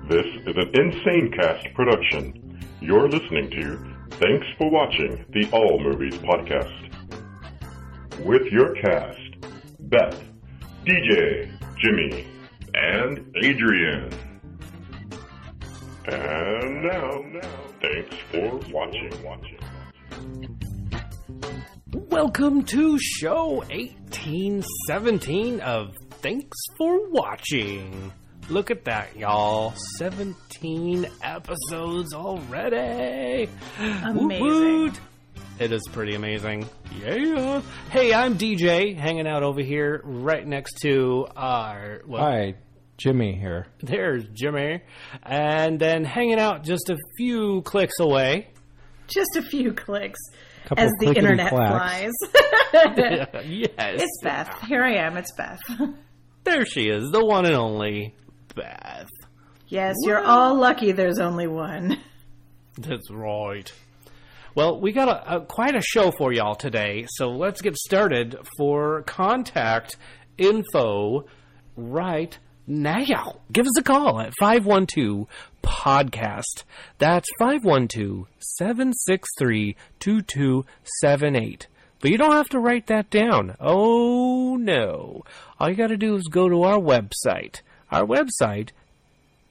This is an Insane Cast production. You're listening to Thanks for Watching the All Movies Podcast. With your cast, Beth, DJ, Jimmy, and Adrian. And now, thanks for watching. Welcome to show 1817 of Thanks for Watching. Look at that, y'all. 17 episodes already. Amazing. Woot-woot. It is pretty amazing. Yeah. Hey, I'm DJ, hanging out over here right next to our... Hi, Jimmy here. There's Jimmy. And then hanging out just a few clicks away. Just a few clicks. Couple as the internet clacks. flies. Yes. It's Beth. Here I am. It's Beth. There she is, the one and only Beth. Yes, you're all lucky there's only one. That's right. Well, we got quite a show for y'all today, so let's get started for contact info right now. Give us a call at 512-PODCAST. That's 512-763-2278. But you don't have to write that down. Oh, no. All you got to do is go to our website. Our website,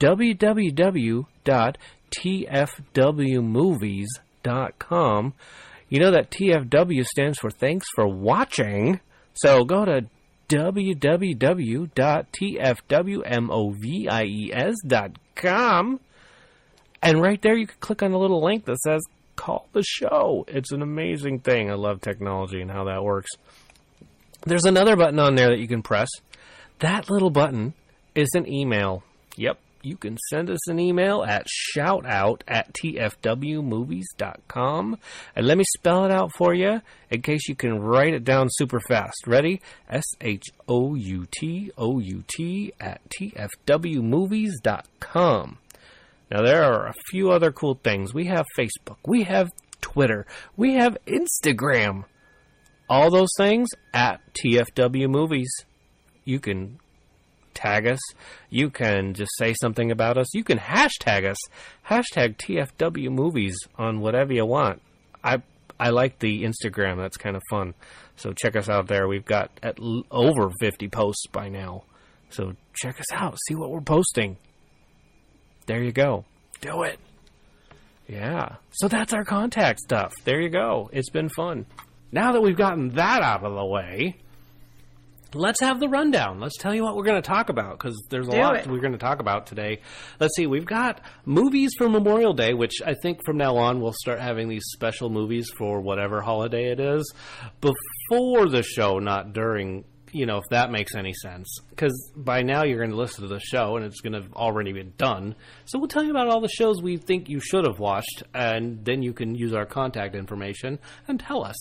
www.tfwmovies.com. You know that TFW stands for Thanks for Watching. So go to www.tfwmovies.com. And right there you can click on the little link that says Call the Show. It's an amazing thing. I love technology and how that works. There's another button on there that you can press. That little button is an email. Yep, you can send us an email at shoutout@tfwmovies.com. And let me spell it out for you in case you can write it down super fast. Ready? shoutout@tfwmovies.com. Now, there are a few other cool things. We have Facebook. We have Twitter. We have Instagram. All those things at TFW Movies. You can tag us. You can just say something about us. You can hashtag us. Hashtag TFW Movies on whatever you want. I like the Instagram. That's kind of fun. So check us out there. We've got over 50 posts by now. So check us out. See what we're posting. There you go. Do it. Yeah. So that's our contact stuff. There you go. It's been fun. Now that we've gotten that out of the way, let's have the rundown. Let's tell you what we're going to talk about, because there's a lot we're going to talk about today. Let's see. We've got movies for Memorial Day, which I think from now on we'll start having these special movies for whatever holiday it is before the show, not during, if that makes any sense. Because by now you're going to listen to the show and it's going to have already been done. So we'll tell you about all the shows we think you should have watched, and then you can use our contact information and tell us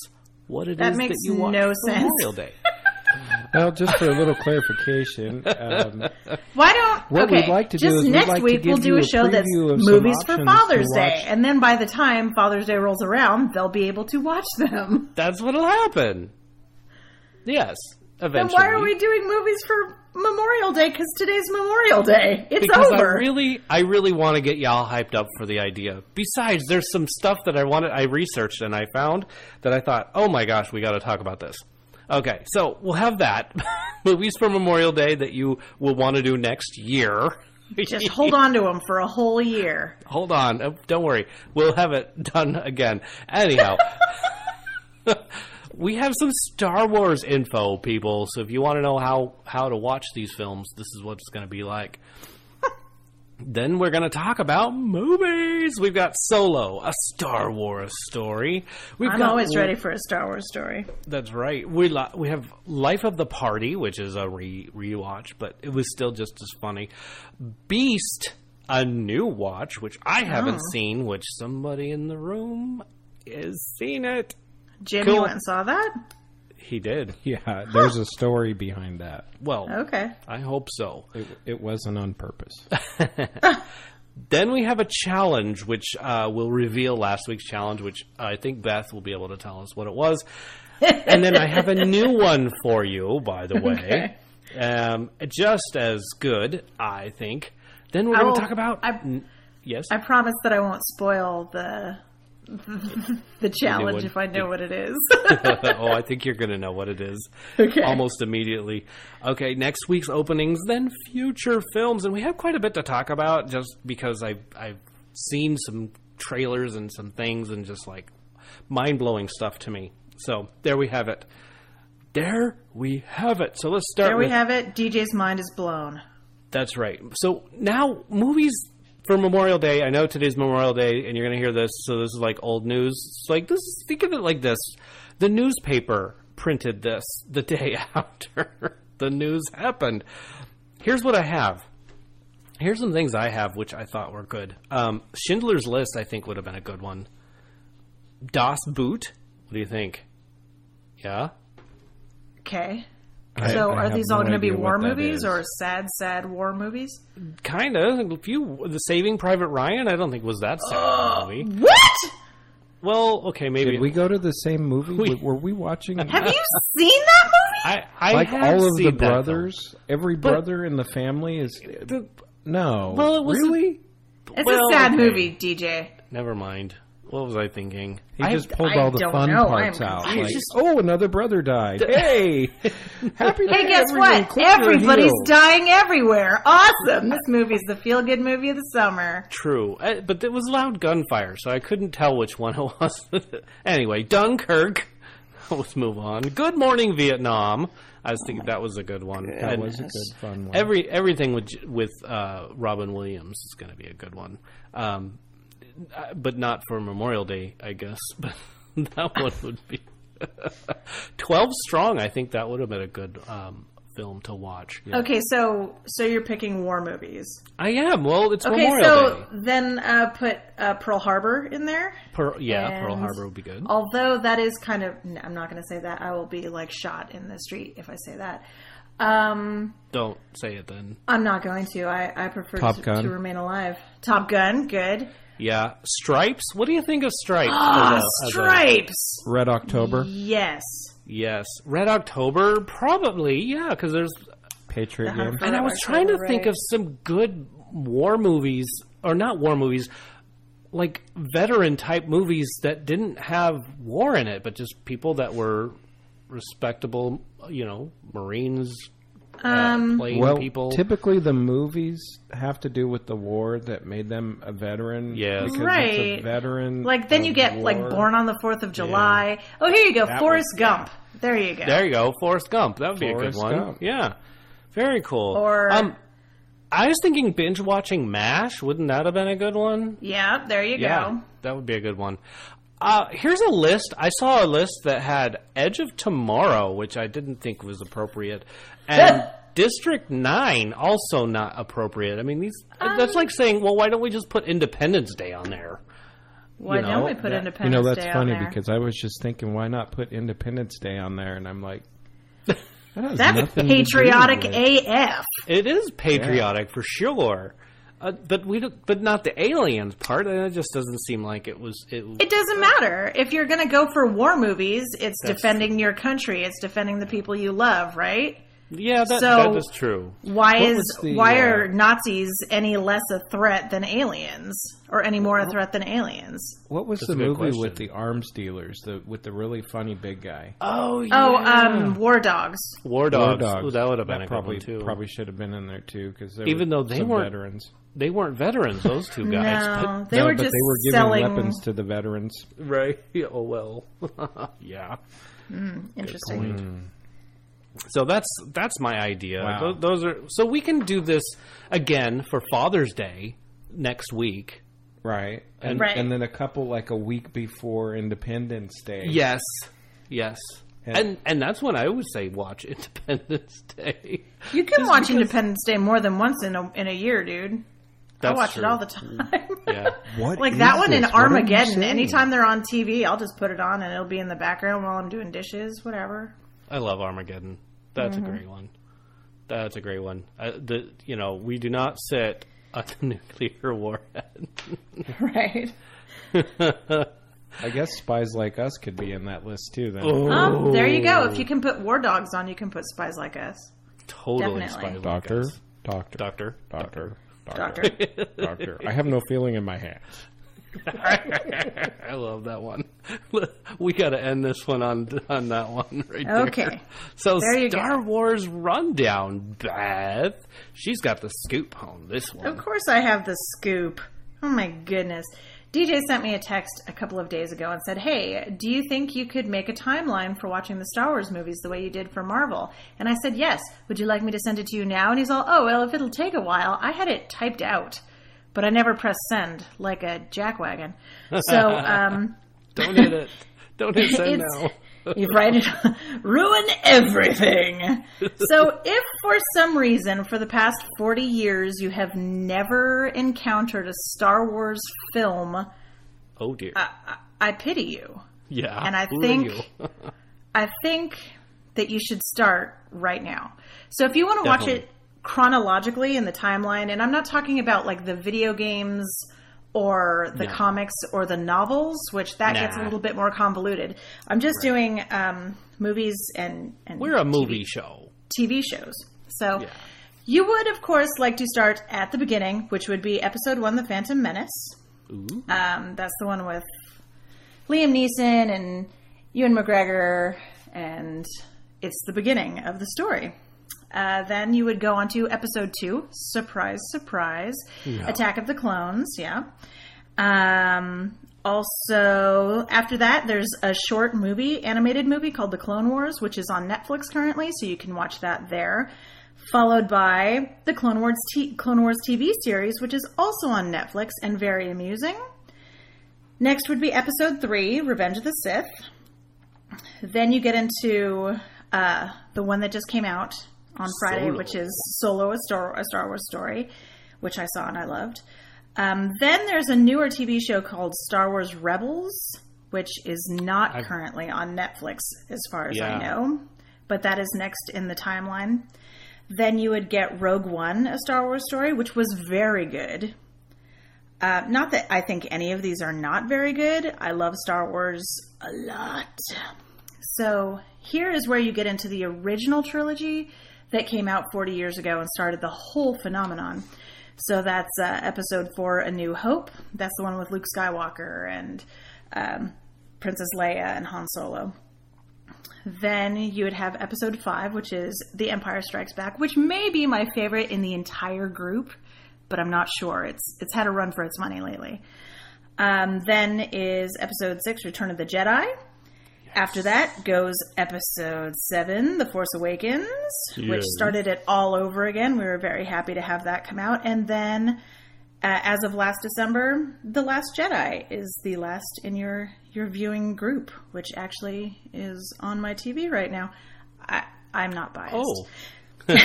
what it is that you watched for Memorial Day. Well, just for a little clarification, why don't we'd like to just do is next week we'll do a show that's movies for Father's Day, and then by the time Father's Day rolls around, they'll be able to watch them. That's what'll happen. Yes, eventually. Then why are we doing movies for Memorial Day? Because today's Memorial Day. It's over. I really want to get y'all hyped up for the idea. Besides, there's some stuff that I researched and I found that I thought, oh my gosh, we got to talk about this. Okay, so we'll have that. Movies for Memorial Day that you will want to do next year. Just hold on to them for a whole year. Hold on. Don't worry. We'll have it done again. Anyhow, we have some Star Wars info, people. So if you want to know how to watch these films, this is what it's going to be like. Then we're going to talk about movies. We've got Solo, a Star Wars story. I'm always ready for a Star Wars story. That's right. We have Life of the Party, which is a rewatch, but it was still just as funny. Beast, a new watch, which I haven't seen, which somebody in the room has seen it. Jimmy went and saw that? He did. Yeah, there's a story behind that. Well, okay. I hope so. It wasn't on purpose. Then we have a challenge, which we'll reveal last week's challenge, which I think Beth will be able to tell us what it was. And then I have a new one for you, by the way. Okay. Just as good, I think. Then we're going to talk about... Yes? I promise that I won't spoil the challenge if I know what it is. Oh, I think you're going to know what it is. Okay. Almost immediately. Okay, next week's openings, then future films. And we have quite a bit to talk about just because I've seen some trailers and some things and just like mind-blowing stuff to me. So there we have it. There we have it. So let's start There we have it. DJ's mind is blown. That's right. So now movies for Memorial Day. I know today's Memorial Day and you're going to hear this. So this is like old news. It's like this. Think of it like this. The newspaper printed this the day after the news happened. Here's what I have. Here's some things I have which I thought were good. Schindler's List I think would have been a good one. Das Boot. What do you think? Yeah? Okay. So are these all going to be war movies or sad war movies? Kind of. The Saving Private Ryan, I don't think was that sad movie. What? Well, okay, maybe. Did we go to the same movie? Were we watching? Have you seen that movie? I like have all of the seen brothers. Every brother in the family is. No. Well, it was really. It's a sad movie, DJ. Never mind. What was I thinking? He just pulled all the fun parts out. Like, another brother died. Hey! Happy Hey, guess what? Everybody's dying everywhere. Awesome! This movie's the feel-good movie of the summer. True. But it was loud gunfire, so I couldn't tell which one it was. Anyway, Dunkirk. Let's move on. Good Morning Vietnam. I was thinking that was a good one. That was a good, fun one. Everything with Robin Williams is going to be a good one. But not for Memorial Day, I guess. But that one would be 12 Strong. I think that would have been a good film to watch. Yeah. Okay, so you're picking war movies. I am. Well, it's okay, Memorial Day. Then put Pearl Harbor in there. Pearl Harbor would be good. Although that is kind of, I'm not going to say that. I will be like shot in the street if I say that. Don't say it then. I'm not going to. I prefer to remain alive. Top Gun, good. Yeah. Stripes? What do you think of Stripes? Stripes! Red October? Yes. Red October? Probably, yeah, because there's... Patriot Game. And I was trying to think of some good war movies, or not war movies, like veteran-type movies that didn't have war in it, but just people that were respectable, Marines... playing people. Typically the movies have to do with the war that made them a veteran. Yeah, right. It's a veteran. Like then you get like Born on the 4th of July. Yeah. Oh, here you go, Forrest Gump. There you go. There you go, Forrest Gump. That would be a good one. Gump. Yeah, very cool. Or I was thinking binge watching MASH. Wouldn't that have been a good one? Yeah, there you go. That would be a good one. Here's a list. I saw a list that had Edge of Tomorrow, which I didn't think was appropriate, and District 9 also not appropriate. I mean, that's like saying, well, why don't we just put Independence Day on there? Why don't we put Independence Day on there? That's funny because I was just thinking, why not put Independence Day on there? And I'm like, that's patriotic AF. It is patriotic for sure. But not the aliens part. It just doesn't seem like it was. It doesn't matter if you're going to go for war movies. It's defending your country. It's defending the people you love, right? Yeah, that is true. Why are Nazis any less a threat than aliens, or any more a threat than aliens? What was the movie with the arms dealers? With the really funny big guy? Oh yeah. War Dogs. War Dogs. Ooh, that would have been a good one too. Probably should have been in there too because even though they weren't veterans. They weren't veterans, those two guys. No, they were giving weapons to the veterans. Right. Oh, well. Yeah. Interesting. So that's my idea. Wow. Those are so we can do this again for Father's Day next week. Right. And then a week before Independence Day. Yes. And that's when I always say watch Independence Day. You can watch Independence Day more than once in a year, dude. I watch it all the time. Yeah. What like that one in Armageddon. Anytime they're on TV, I'll just put it on and it'll be in the background while I'm doing dishes, whatever. I love Armageddon. That's a great one. That's a great one. We do not sit at the nuclear warhead. Right. I guess Spies Like Us could be in that list too. Then. There you go. If you can put War Dogs on, you can put Spies Like Us. Totally. Definitely. Spies Like Us. Doctor. Doctor. I have no feeling in my hands. I love that one. We got to end this one on that one right there. Okay. So Star Wars rundown, Beth. She's got the scoop on this one. Of course I have the scoop. Oh my goodness. DJ sent me a text a couple of days ago and said, hey, do you think you could make a timeline for watching the Star Wars movies the way you did for Marvel? And I said, yes. Would you like me to send it to you now? And he's all, oh, well, if it'll take a while. I had it typed out. But I never press send like a jackwagon. So, don't hit it. Don't hit send now. You write it, ruin everything. So if for some reason for the past 40 years you have never encountered a Star Wars film, oh dear, I pity you. Yeah, and I think that you should start right now. So if you want to watch it chronologically in the timeline, and I'm not talking about like the video games or the comics or the novels, which that gets a little bit more convoluted. I'm just doing movies and we're a movie show. TV shows. So you would, of course, like to start at the beginning, which would be Episode 1, The Phantom Menace. Ooh. That's the one with Liam Neeson and Ewan McGregor, and it's the beginning of the story. Then you would go on to Episode 2, surprise, surprise, Attack of the Clones, Also, after that, there's a short animated movie called The Clone Wars, which is on Netflix currently, so you can watch that there. Followed by the Clone Wars TV series, which is also on Netflix and very amusing. Next would be Episode 3, Revenge of the Sith. Then you get into the one that just came out on Friday, which is Solo, a Star Wars story, which I saw and I loved. Then there's a newer TV show called Star Wars Rebels, which is not currently on Netflix as far as I know, but that is next in the timeline. Then you would get Rogue One, a Star Wars story, which was very good. Not that I think any of these are not very good. I love Star Wars a lot. So here is where you get into the original trilogy that came out 40 years ago and started the whole phenomenon. So that's Episode 4, A New Hope. That's the one with Luke Skywalker and Princess Leia and Han Solo. Then you would have Episode 5, which is The Empire Strikes Back, which may be my favorite in the entire group, but I'm not sure. It's had a run for its money lately. Then is Episode 6, Return of the Jedi. After that goes Episode 7, The Force Awakens, which started it all over again. We were very happy to have that come out. And then, as of last December, The Last Jedi is the last in your viewing group, which actually is on my TV right now. I'm not biased. Oh. You're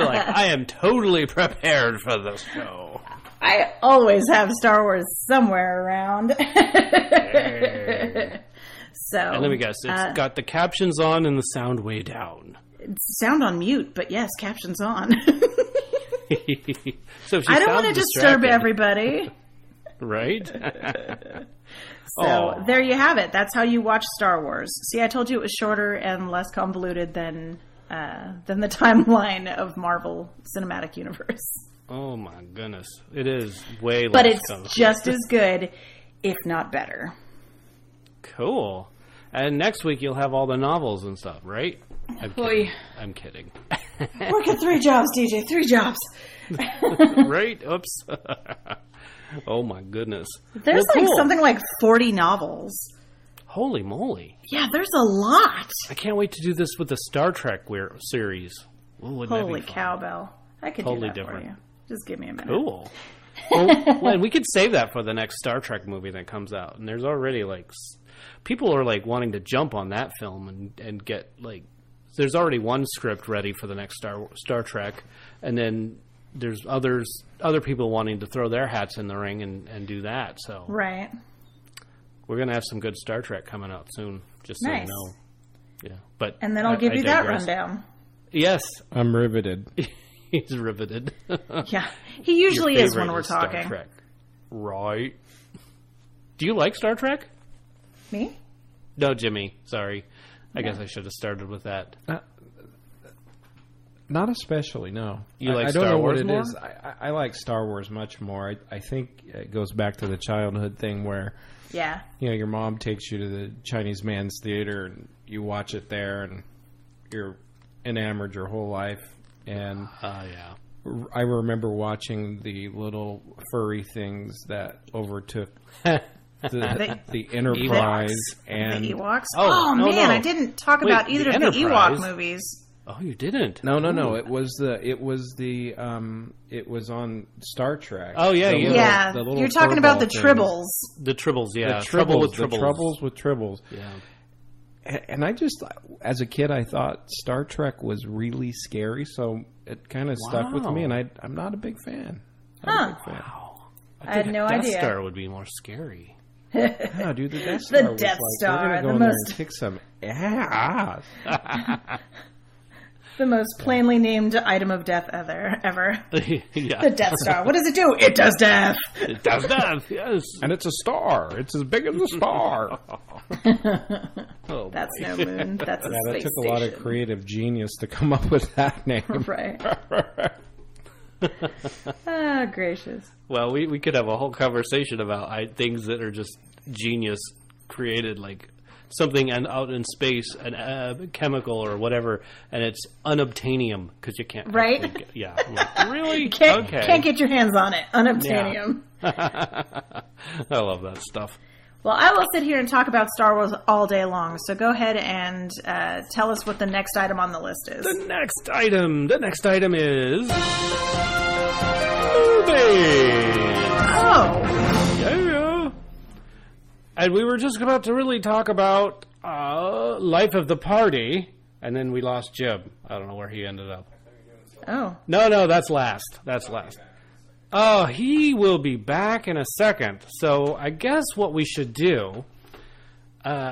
like, I am totally prepared for this show. I always have Star Wars somewhere around. So, and let me guess, it's got the captions on and the sound way down. Sound on mute, but yes, captions on. So I don't want to disturb everybody. Right? So there you have it. That's how you watch Star Wars. See, I told you it was shorter and less convoluted than the timeline of Marvel Cinematic Universe. Oh my goodness. It is way less. But it's just as good, if not better. Cool. And next week you'll have all the novels and stuff, right? I'm kidding. Working 3 jobs, DJ. 3 jobs. Right? Oops. Oh my goodness. There's something like 40 novels. Holy moly. Yeah, there's a lot. I can't wait to do this with the Star Trek series. Ooh, holy cowbell. I could totally do that different. for you. Just give me a minute. Cool. Well, and we could save that for the next Star Trek movie that comes out. And there's already people are wanting to jump on that film and get there's already one script ready for the next Star Trek, and then there's other people wanting to throw their hats in the ring and do that. So right, we're gonna have some good Star Trek coming out soon. Just so you know, yeah. And then I'll give you that rundown. Yes, I'm riveted. He's riveted. Yeah, he usually is when we're talking. Star Trek. Right. Do you like Star Trek? Me? No, Jimmy. Sorry. I guess I should have started with that. Not especially, no. You like I don't Star know Wars what it more? is. I like Star Wars much more. I think it goes back to the childhood thing where, Yeah. your mom takes you to the Chinese Man's Theater and you watch it there and you're enamored your whole life. And yeah. I remember watching the little furry things that overtook the Enterprise and the Ewoks. Oh, man, no. I didn't talk Wait, about the either of the Enterprise? Ewok movies. Oh, you didn't? No. It was on Star Trek. Oh, yeah, Yeah, the little you're talking about the furball Tribbles. The Tribbles, yeah. The Trouble with the Tribbles. Troubles with Tribbles. Yeah. And I just, as a kid, I thought Star Trek was really scary, so it kind of stuck with me, and I'm not a big fan. Not a big fan. Wow. I had no Death idea. Star would be more scary. No, dude, the Death Star The was Death like, Star, we're going to go the in there most- and kick some ass. The most plainly named item of death ever. Yeah. The Death Star. What does it do? It does death. It does death, yes. And it's a star. It's as big as a star. Oh, That's boy. no moon. That's a Yeah, that space took a lot of station. creative genius to come up with that name. Right. Ah, gracious. Well, we could have a whole conversation about things that are just genius created, like something out in space, a chemical or whatever, and it's unobtainium because you can't. Right? actually yeah. I'm like, really? Can't Okay. get your hands on it. Unobtainium. I love that stuff. Well, I will sit here and talk about Star Wars all day long. So go ahead and tell us what the next item on the list is. The next item is movies. Oh, Yeah. And we were just about to really talk about Life of the Party, and then we lost Jib. I don't know where he ended up. oh, No, that's last. Oh, he will be back in a second. So I guess what we should do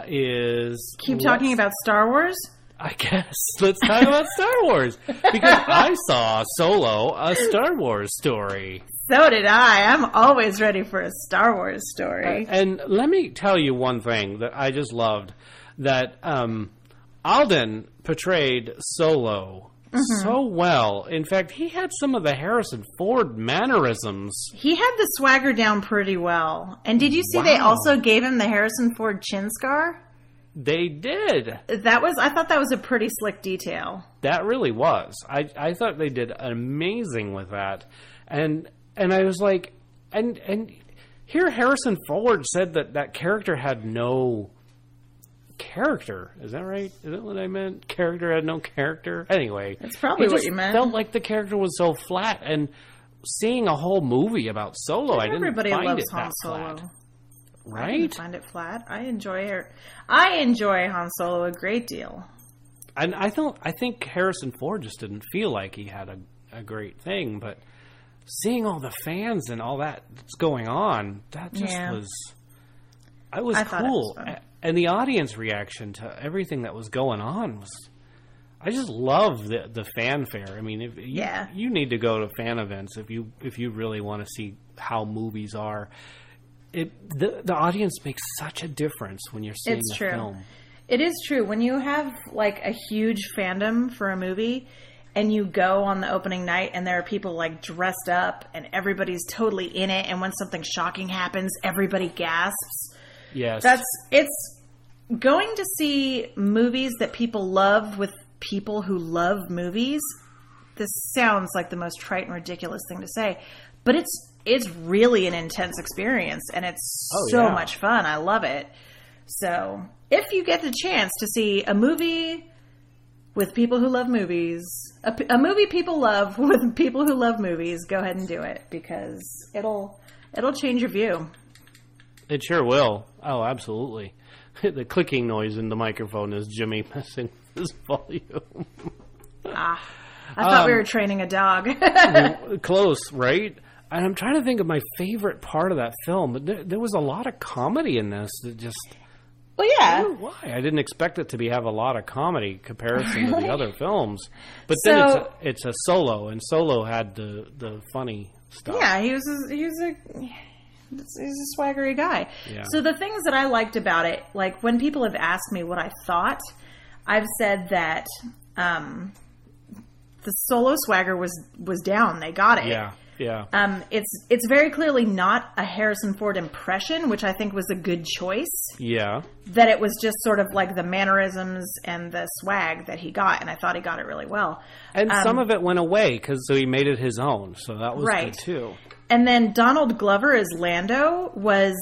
is... keep talking about Star Wars. I guess. Let's talk about Star Wars. Because I saw Solo, a Star Wars story. So did I. I'm always ready for a Star Wars story. And let me tell you one thing that I just loved. That Alden portrayed Solo so well. In fact, he had some of the Harrison Ford mannerisms. He had the swagger down pretty well. And did you see they Wow. also gave him the Harrison Ford chin scar? They did. I thought that was a pretty slick detail. That really was. I thought they did amazing with that. And I was like, and here Harrison Ford said that character had no character. Is that right? Is that what I meant? Character had no character? Anyway. That's probably it what just you meant. felt like the character was so flat. And seeing a whole movie about Solo, I didn't Everybody find loves it Han that Solo. flat. I Right? didn't find it flat. I enjoy Han Solo a great deal. And I think Harrison Ford just didn't feel like he had a great thing, but seeing all the fans and all that's going on, that just was I cool. thought it was fun. And the audience reaction to everything that was going on was, I just love the fanfare. I mean, you need to go to fan events if you really want to see how movies are. The audience makes such a difference when you're seeing It's the true. film. It is true. When you have like a huge fandom for a movie and you go on the opening night and there are people like dressed up and everybody's totally in it, and when something shocking happens, everybody gasps. Yes. It's going to see movies that people love with people who love movies. This sounds like the most trite and ridiculous thing to say, but it's really an intense experience, and it's so much fun. I love it. So if you get the chance to see a movie with people who love movies, a movie people love with people who love movies, go ahead and do it, because it'll change your view. It sure will. Oh, absolutely. The clicking noise in the microphone is Jimmy messing with his volume. I thought we were training a dog. Close, right? And I'm trying to think of my favorite part of that film, but there was a lot of comedy in this that just... Well, I yeah. don't know why. I didn't expect it to have a lot of comedy in comparison to the other films. But So- then it's a Solo, and Solo had the funny stuff. Yeah, he's a swaggery guy. Yeah. So the things that I liked about it, like when people have asked me what I thought, I've said that the Solo swagger was down. They got it. Yeah. Yeah. It's very clearly not a Harrison Ford impression, which I think was a good choice. Yeah. That it was just sort of like the mannerisms and the swag that he got, and I thought he got it really well. And some of it went away so he made it his own, so that was right. good too. And then Donald Glover as Lando was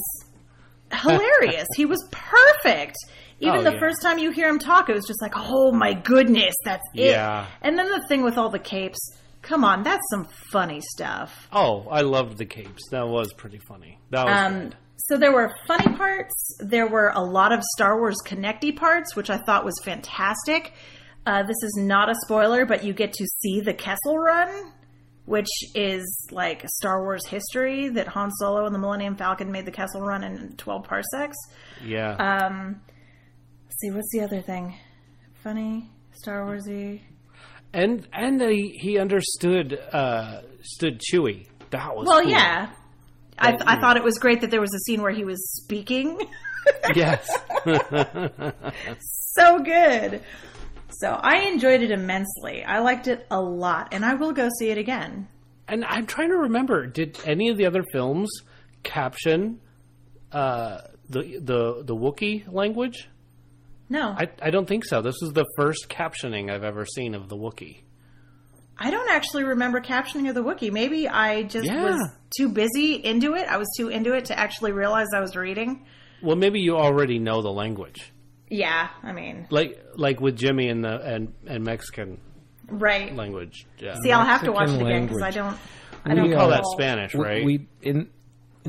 hilarious. He was perfect. Even the first time you hear him talk, it was just like, oh my goodness, that's it. Yeah. And then the thing with all the capes, come on, that's some funny stuff. Oh, I loved the capes. That was pretty funny. That was good. So there were funny parts. There were a lot of Star Wars connecty parts, which I thought was fantastic. This is not a spoiler, but you get to see the Kessel Run, which is like Star Wars history, that Han Solo and the Millennium Falcon made the Kessel Run in 12 parsecs. Yeah. Let's see, what's the other thing? Funny, Star Warsy. And he understood Chewie. That was well, cool. yeah. I thought it was great that there was a scene where he was speaking. Yes. So good. So I enjoyed it immensely. I liked it a lot, and I will go see it again. And I'm trying to remember, did any of the other films caption the Wookiee language? No. I don't think so. This is the first captioning I've ever seen of the Wookiee. I don't actually remember captioning of the Wookiee. Maybe I just was too busy into it. I was too into it to actually realize I was reading. Well, maybe you already know the language. Yeah, I mean, like with Jimmy and the Mexican right language. Yeah. See, I'll have to watch it Mexican again because language. I don't call know. that Spanish, right? We in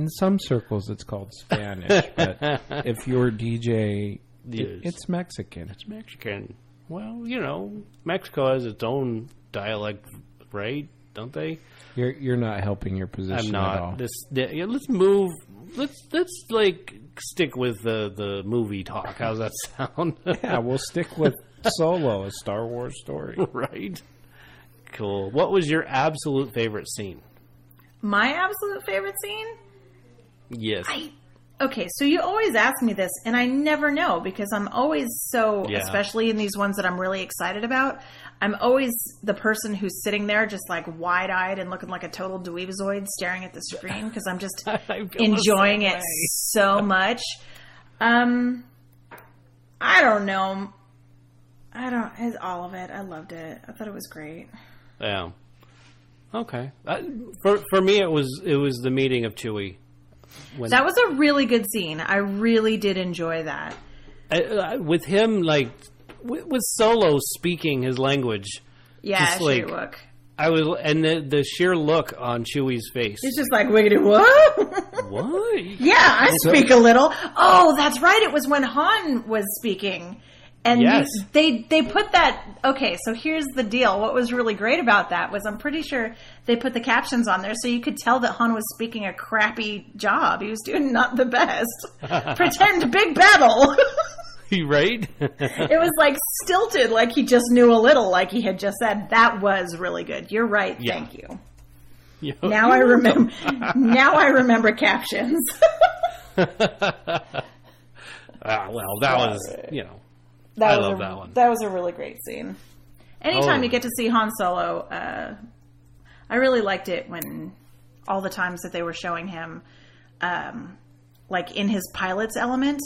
some circles it's called Spanish, but if you're DJ, it's Mexican. It's Mexican. Well, Mexico has its own dialect, right? Don't they? You're not helping your position I'm not. at all. Let's move. Let's like stick with the movie talk. How's that sound? Yeah, we'll stick with Solo, a Star Wars story. Right. Cool. What was your absolute favorite scene? My absolute favorite scene? Yes. Okay, so you always ask me this, and I never know because I'm always so, especially in these ones that I'm really excited about, I'm always the person who's sitting there just like wide-eyed and looking like a total dweebazoid staring at the screen because I'm just enjoying it so much. I don't know. It's all of it. I loved it. I thought it was great. Yeah. Okay. For me, it was the meeting of Chewie. That was a really good scene. I really did enjoy that. With him, like, with Solo speaking his language. Yeah, just like, look. And the sheer look on Chewie's face. It's just like, wiggity, what? What? Yeah, I speak a little. Oh, that's right. It was when Han was speaking. And they put that... Okay, so here's the deal. What was really great about that was I'm pretty sure they put the captions on there so you could tell that Han was speaking a crappy job. He was doing not the best. Pretend big battle. Right? It was like stilted, like he just knew a little, like he had just said. That was really good. You're right. Yeah. Thank you. Now I remember. Now I remember captions. Well, that was, I love that one. That was a really great scene. Anytime you get to see Han Solo, I really liked it when all the times that they were showing him, like in his pilot's element,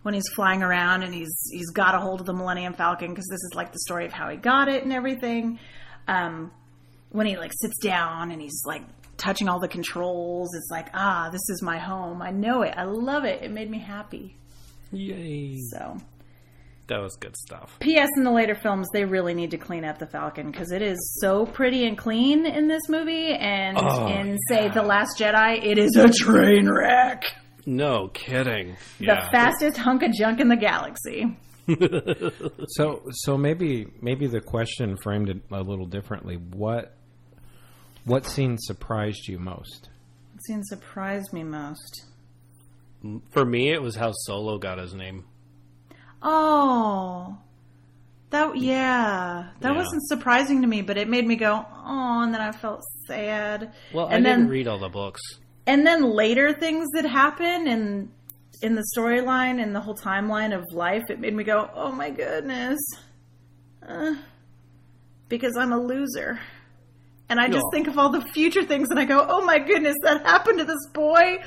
when he's flying around and he's got a hold of the Millennium Falcon, because this is like the story of how he got it and everything. When he like sits down and he's like touching all the controls, it's like, this is my home. I know it. I love it. It made me happy. Yay. So that was good stuff. P.S. in the later films, they really need to clean up the Falcon because it is so pretty and clean in this movie, and say, The Last Jedi, it is a train wreck. No kidding. The fastest hunk of junk in the galaxy. So maybe the question framed it a little differently. What scene surprised you most? What scene surprised me most? For me, it was how Solo got his name. Oh, that wasn't surprising to me, but it made me go, oh, and then I felt sad. Well, I didn't read all the books. And then later things that happen in the storyline and the whole timeline of life, it made me go, oh my goodness. because I'm a loser. And I just think of all the future things and I go, oh my goodness, that happened to this boy.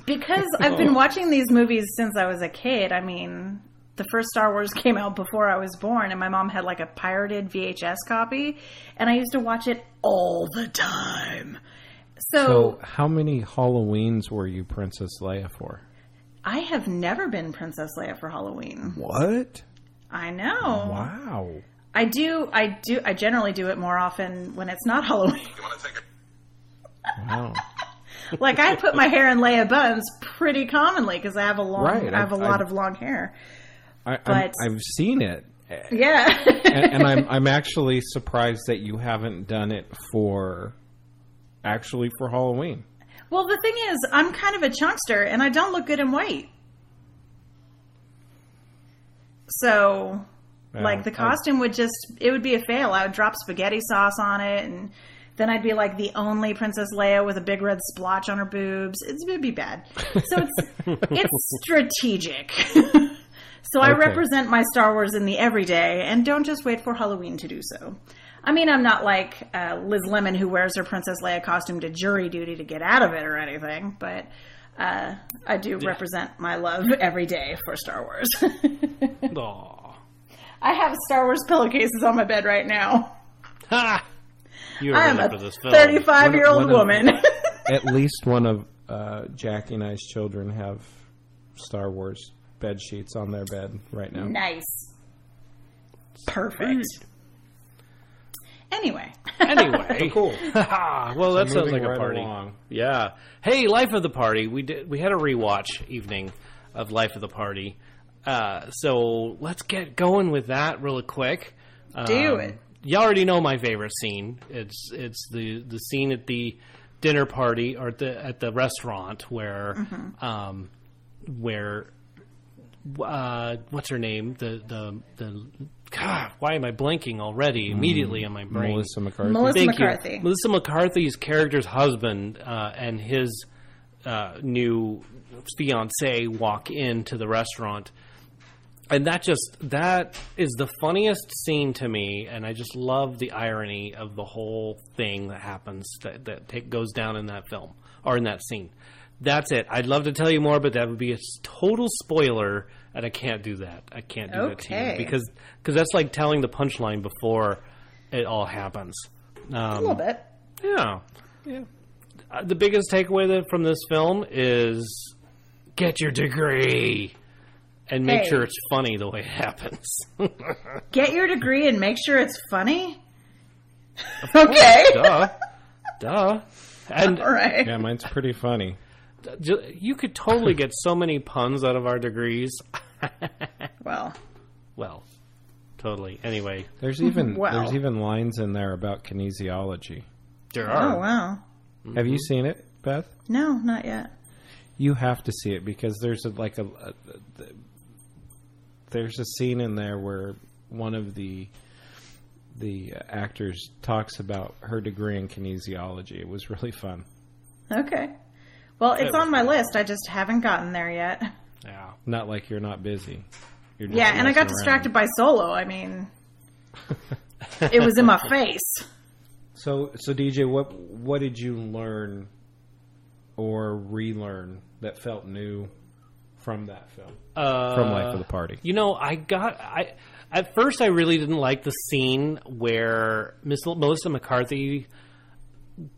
Because I've been watching these movies since I was a kid. I mean, the first Star Wars came out before I was born, and my mom had like a pirated VHS copy, and I used to watch it all the time. So how many Halloweens were you Princess Leia for? I have never been Princess Leia for Halloween. What? I know. Wow. I generally do it more often when it's not Halloween. Wow. Like, I put my hair in Leia buns pretty commonly because I have a lot of long hair. I've seen it. Yeah. and I'm actually surprised that you haven't done it for Halloween. Well, the thing is, I'm kind of a chunkster, and I don't look good in white. So, like, the costume would be a fail. I would drop spaghetti sauce on it, and then I'd be like the only Princess Leia with a big red splotch on her boobs. It'd be bad. So it's strategic. So I represent my Star Wars in the everyday, and don't just wait for Halloween to do so. I mean, I'm not like Liz Lemon, who wears her Princess Leia costume to jury duty to get out of it or anything, but I do represent my love every day for Star Wars. Aww. I have Star Wars pillowcases on my bed right now. Ha! You I am ready a for this film. 35-year-old woman. At least one of Jackie and I's children have Star Wars bed sheets on their bed right now. Nice. Perfect. Anyway. Cool. Well, that sounds like a right party. Along. Yeah. Hey, Life of the Party. We had a rewatch evening of Life of the Party. So let's get going with that really quick. Do it. You already know my favorite scene. It's the scene at the dinner party or at the restaurant where what's her name? The God, why am I blanking already? Immediately on my brain. Melissa McCarthy. Melissa McCarthy's character's husband and his new fiancée walk into the restaurant. And that is the funniest scene to me, and I just love the irony of the whole thing that happens that goes down in that film or in that scene. That's it. I'd love to tell you more, but that would be a total spoiler, and I can't do that. I can't do that to you because that's like telling the punchline before it all happens. A little bit. Yeah. The biggest takeaway from this film is get your degree. And make sure it's funny the way it happens. Get your degree and make sure it's funny? Okay. Duh. And, all right. Yeah, mine's pretty funny. You could totally get so many puns out of our degrees. Well, totally. Anyway. There's even lines in there about kinesiology. There are. Oh, wow. Mm-hmm. Have you seen it, Beth? No, not yet. You have to see it because there's there's a scene in there where one of the actors talks about her degree in kinesiology. It was really fun. Okay. Well, it's on my list. I just haven't gotten there yet. Yeah. Not like you're not busy. You're just and I got distracted by Solo. I mean, it was in my face. So DJ, what did you learn or relearn that felt new from that film? From Life of the Party. You know, at first I really didn't like the scene where Melissa McCarthy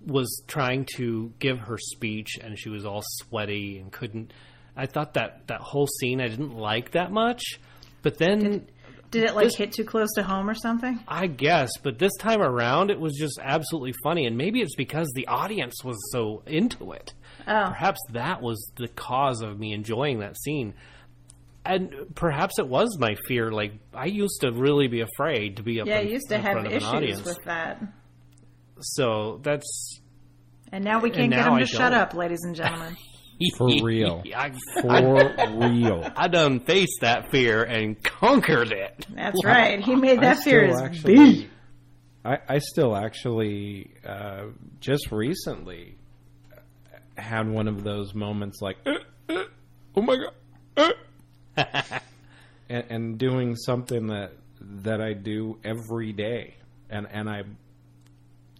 was trying to give her speech and she was all sweaty and couldn't. I thought that whole scene I didn't like that much. But then did it hit too close to home or something? I guess, but this time around it was just absolutely funny, and maybe it's because the audience was so into it. Oh. Perhaps that was the cause of me enjoying that scene. And perhaps it was my fear. Like, I used to really be afraid to be up in front of an audience. Yeah, I used to have issues with that. So that's... And now we can't get them to shut up, ladies and gentlemen. For real. For real. I done faced that fear and conquered it. That's right. He made that fear his beast. I still actually, just recently, had one of those moments like, oh my God. and doing something that I do every day, and I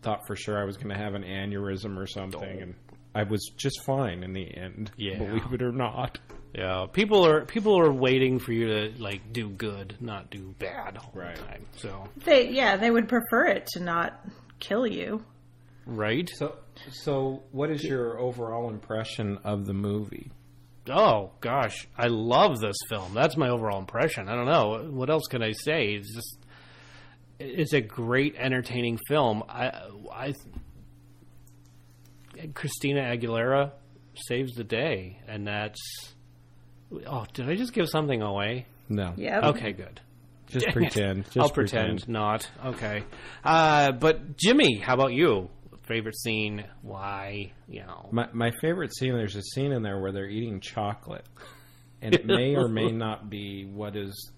thought for sure I was going to have an aneurysm or something, and I was just fine in the end. Yeah. Believe it or not. Yeah, people are waiting for you to like do good, not do bad all Right. the time. So They would prefer it to not kill you. right. So what is your overall impression of the movie? Oh gosh, I love this film. That's my overall impression. I don't know what else can I say. It's a great, entertaining film. Christina Aguilera saves the day, and that's. Oh, did I just give something away? No. Yep. Okay, good. Just pretend. Just I'll pretend not. Okay. But Jimmy, how about you? Favorite scene? Why? My favorite scene, there's a scene in there where they're eating chocolate. And it may or may not be what is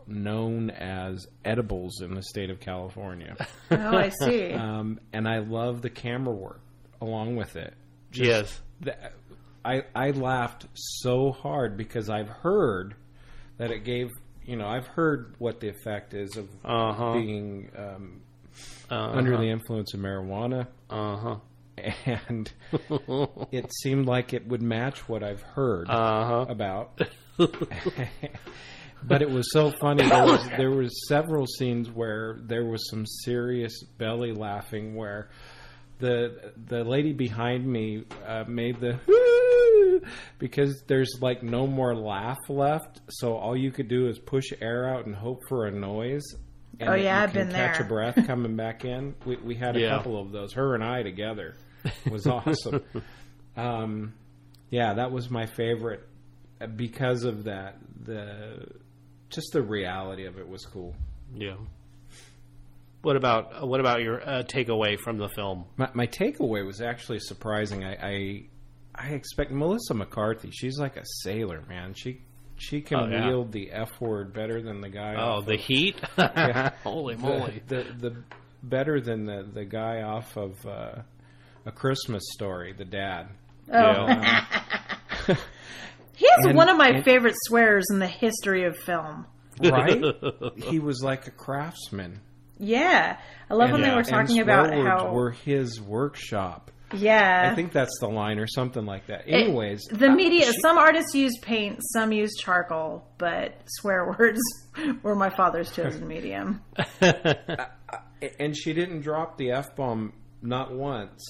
known as edibles in the state of California. Oh, I see. And I love the camera work along with it. Yes. I laughed so hard because I've heard that it gave, I've heard what the effect is of being under the influence of marijuana. And it seemed like it would match what I've heard about. But it was so funny. There was several scenes where there was some serious belly laughing where the lady behind me made the because there's like no more laugh left, so all you could do is push air out and hope for a noise. And I've been catch there. a breath coming back in. We had a couple of those. Her and I together. It was awesome. That was my favorite because of that. Just the reality of it was cool. Yeah. What about your takeaway from the film? My takeaway was actually surprising. I expect Melissa McCarthy. She's like a sailor, man. She can wield the F word better than the guy. Oh, the Heat! Holy moly! The better than the guy off of A Christmas Story, the dad. Oh. He has one of my favorite swears in the history of film. Right? He was like a craftsman. Yeah. I love when they were talking about how... were his workshop. Yeah. I think that's the line or something like that. Anyways. The media, some artists use paint, some use charcoal, but swear words were my father's chosen medium. And she didn't drop the F-bomb not once.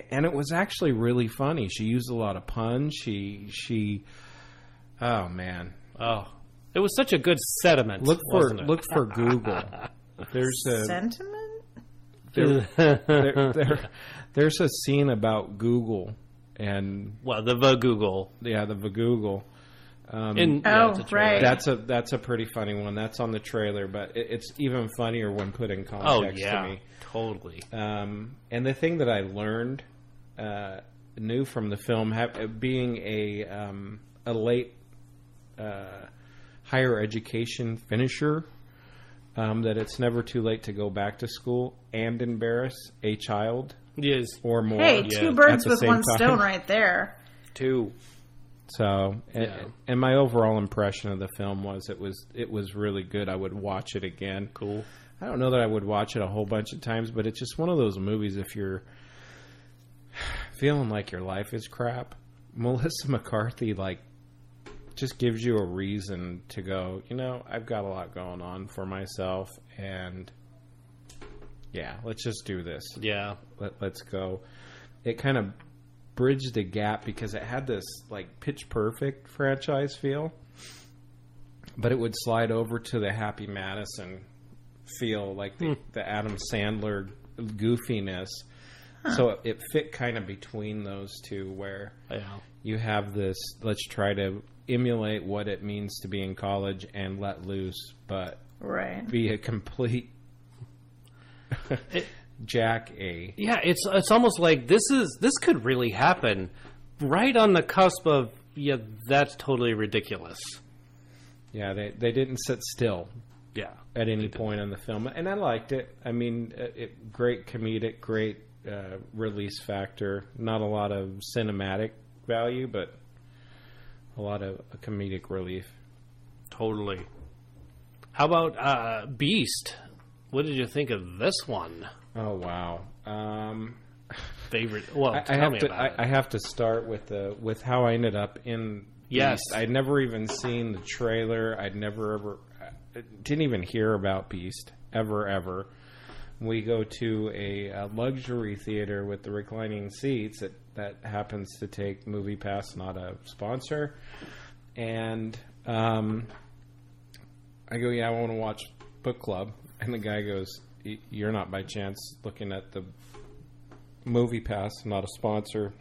And it was actually really funny. She used a lot of puns. She oh, man. Oh. It was such a good sediment. Look for Google. There's a sentiment. There's a scene about Google and the Vagoogle. Yeah, the Vagoogle. Right. That's a pretty funny one. That's on the trailer, but it's even funnier when put in context to me. Totally. And the thing that I learned, knew from the film, being a late higher education finisher, that it's never too late to go back to school and embarrass a child. Yes. Or more. Hey, two birds with one stone right there. Two. So, and my overall impression of the film was it was really good. I would watch it again. Cool. I don't know that I would watch it a whole bunch of times, but it's just one of those movies if you're feeling like your life is crap, Melissa McCarthy just gives you a reason to go, I've got a lot going on for myself, and let's just do this. Yeah. Let's go. It kind of bridged the gap because it had this Pitch Perfect franchise feel, but it would slide over to the Happy Madison feel, the Adam Sandler goofiness. So it fit kind of between those two, where you have this, let's try to emulate what it means to be in college and let loose, but be a complete Jack A. Yeah, it's almost like this could really happen right on the cusp of that's totally ridiculous. Yeah, they didn't sit still. Yeah, at any point in the film, and I liked it. I mean, great comedic, great release factor. Not a lot of cinematic value, but a lot of comedic relief. Totally. How about Beast? What did you think of this one? Oh wow. Favorite? Well, I have to start with how I ended up in Yes. Beast. I'd never even seen the trailer. Didn't even hear about Beast ever. We go to a luxury theater with the reclining seats that happens to take MoviePass, not a sponsor. And I go, yeah, I want to watch Book Club. And the guy goes, you're not by chance looking at the MoviePass, not a sponsor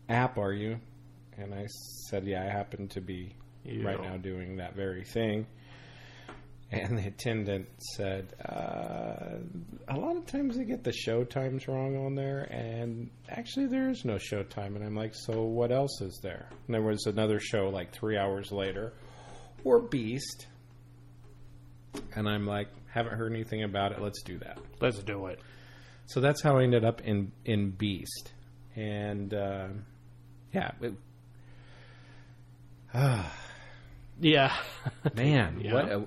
app, are you? And I said, yeah, I happen to be right now doing that very thing. And the attendant said, a lot of times they get the show times wrong on there, and actually there is no show time. And I'm like, so what else is there? And there was another show like 3 hours later, or Beast. And I'm like, haven't heard anything about it. Let's do that. Let's do it. So that's how I ended up in Beast. And, yeah. Yeah. Man, Yeah.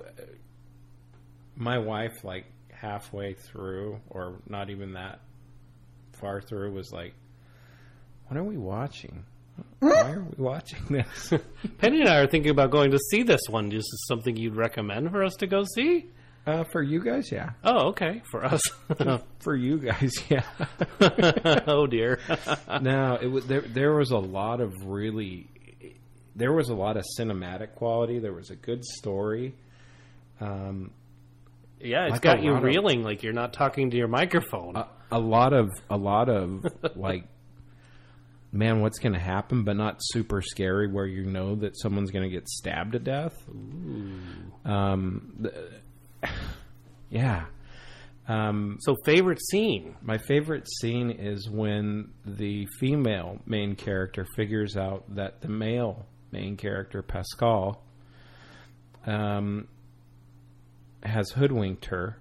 My wife, like, halfway through, or not even that far through, was like, what are we watching? Why are we watching this? Penny and I are thinking about going to see this one. Is this something you'd recommend for us to go see? For you guys, yeah. Oh, okay. For us. For you guys, yeah. Oh, dear. No, there was a lot of there was a lot of cinematic quality. There was a good story. Yeah, it's Like got a you lot of- reeling like you're not talking to your microphone. A lot of like, man, what's going to happen, but not super scary where you know that someone's going to get stabbed to death. Yeah. So favorite scene? My favorite scene is when the female main character figures out that the male main character, Pascal, has hoodwinked her,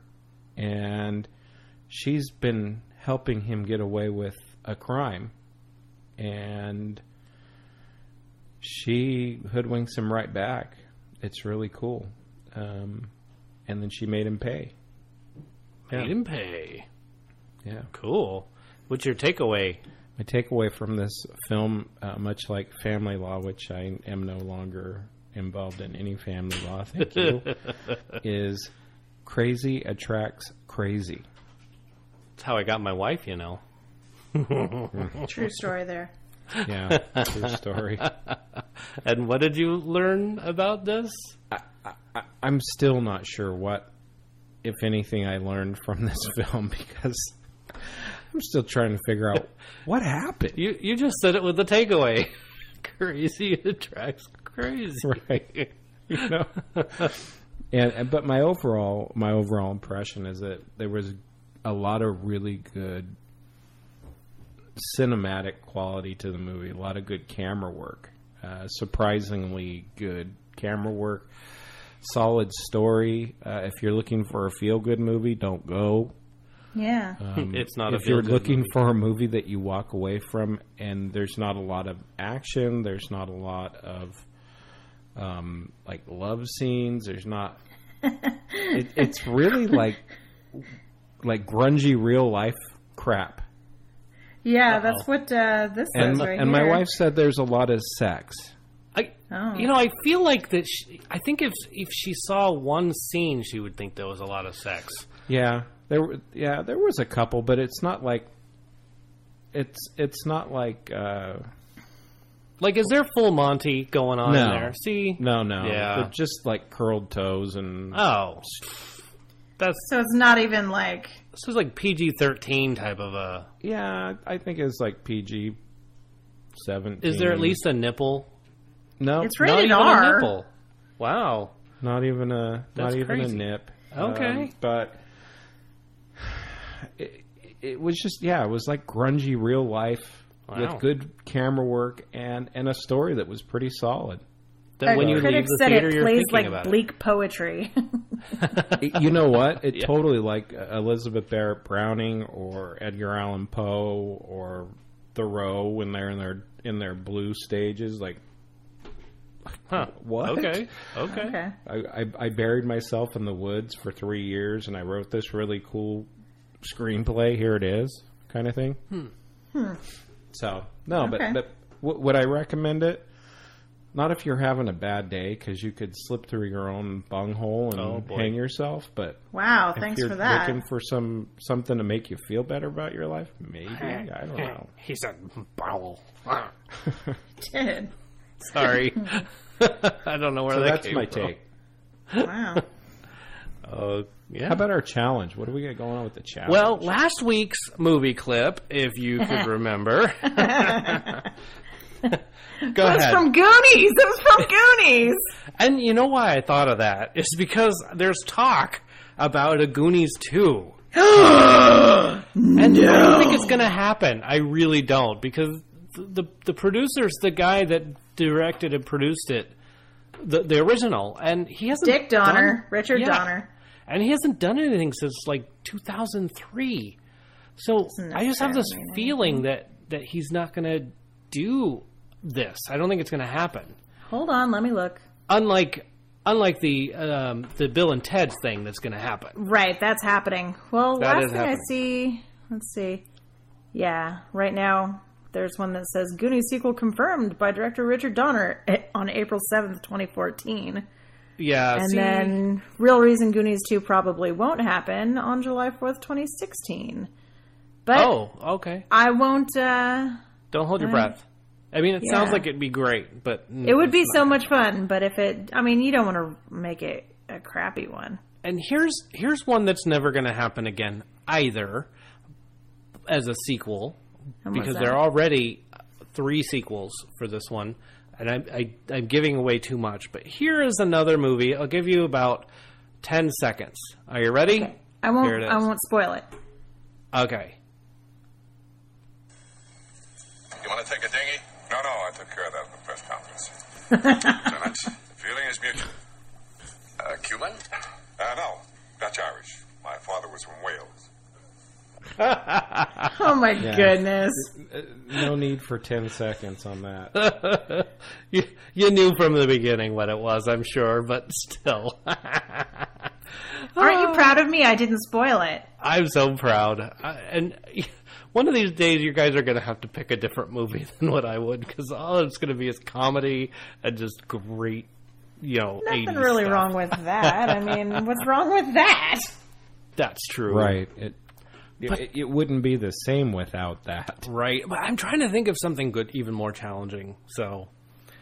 and she's been helping him get away with a crime, and she hoodwinks him right back. It's really cool. And then she made him pay. Made him pay. Yeah. Cool. What's your takeaway? My takeaway from this film, much like Family Law, which I am no longer involved in any family law, thank you, is crazy attracts crazy. That's how I got my wife, you know. True story there. Yeah, true story. And what did you learn about this? I'm still not sure what, if anything, I learned from this film, because I'm still trying to figure out what happened. You just said it with the takeaway. Crazy attracts crazy. Right. You know? But my overall impression is that there was a lot of really good cinematic quality to the movie, a lot of good camera work, surprisingly good camera work, solid story. If you're looking for a feel-good movie, don't go. Yeah. It's not if you're looking for a movie that you walk away from and there's not a lot of action, there's not a lot of like love scenes, there's not it's really like grungy real life crap. Yeah, that's what this says right and here. my wife said there's a lot of sex. I feel like that. I think if she saw one scene, she would think there was a lot of sex. Yeah, there was a couple, but it's not like it's not like Like, is there full Monty going on No. there? See, no, Yeah. They're just like curled toes and oh, that's So it's not even like this is like PG-13 type of a. yeah, I think it's like PG-17. Is there at least a nipple? no? it's Not rated even a R. nipple. Wow. Not even a That's not even crazy. a nip. Okay. But it was just it was like grungy real life Wow. with good camera work and a story that was pretty solid. Then when A you critic leave the said theater, it you're plays thinking like about bleak poetry. You know what? It Yeah. totally like Elizabeth Barrett Browning or Edgar Allan Poe or Thoreau when they're in their blue stages. Like Huh. What? Okay. I buried myself in the woods for 3 years, and I wrote this really cool screenplay. Here it is, kind of thing. So no, Okay. but would I recommend it? Not if you're having a bad day, because you could slip through your own bunghole and hang yourself. But Wow, if thanks you're for that. looking for something to make you feel better about your life, maybe. I don't know. He said bowel. Did. Sorry. I don't know where So that that's came my from. take. Wow. Yeah. How about our challenge? What do we got going on with the challenge? Well, last week's movie clip, if you could remember. Go It was ahead. from Goonies. It was from Goonies. And you know why I thought of that? It's because there's talk about a Goonies 2. And I don't think it's going to happen. I really don't. Because the producer's the guy that directed and produced it, the original. And he hasn't Dick Donner. done- Richard Yeah. Donner. And he hasn't done anything since like 2003. So Doesn't I just have this necessarily mean feeling that he's not going to do this. I don't think it's going to happen. Hold on, let me look. Unlike the Bill and Ted's thing that's going to happen. Right, that's happening. Well, That last is thing happening. I see, let's see. Yeah, right now there's one that says Goonies sequel confirmed by director Richard Donner on April 7th, 2014. Yeah, And see, then real reason Goonies 2 probably won't happen on July 4th, 2016. But oh, okay. I won't Don't hold your breath. I mean, it Yeah. sounds like it'd be great, but it would be so much fun, but if it I mean, you don't want to make it a crappy one. And here's one that's never going to happen again either as a sequel, And what's because that? there are already 3 sequels for this one, and I'm giving away too much. But here is another movie. I'll give you about 10 seconds. Are you ready? Okay. I won't Here it is. I won't spoil it. Okay. You want to take a dinghy? No, I took care of that at the press conference. Lieutenant, the feeling is mutual. Cuban? No, Dutch Irish. My father was from Wales. Oh my goodness. no need for 10 seconds on that. you knew from the beginning what it was, I'm sure, but still. Aren't you proud of me? I didn't spoil it. I'm so proud. And one of these days, you guys are going to have to pick a different movie than what I would, because all it's going to be is comedy and just great, Nothing 80s really stuff. wrong with that. I mean, what's wrong with that? That's true. Right. It wouldn't be the same without that. Right. But I'm trying to think of something good, even more challenging. So,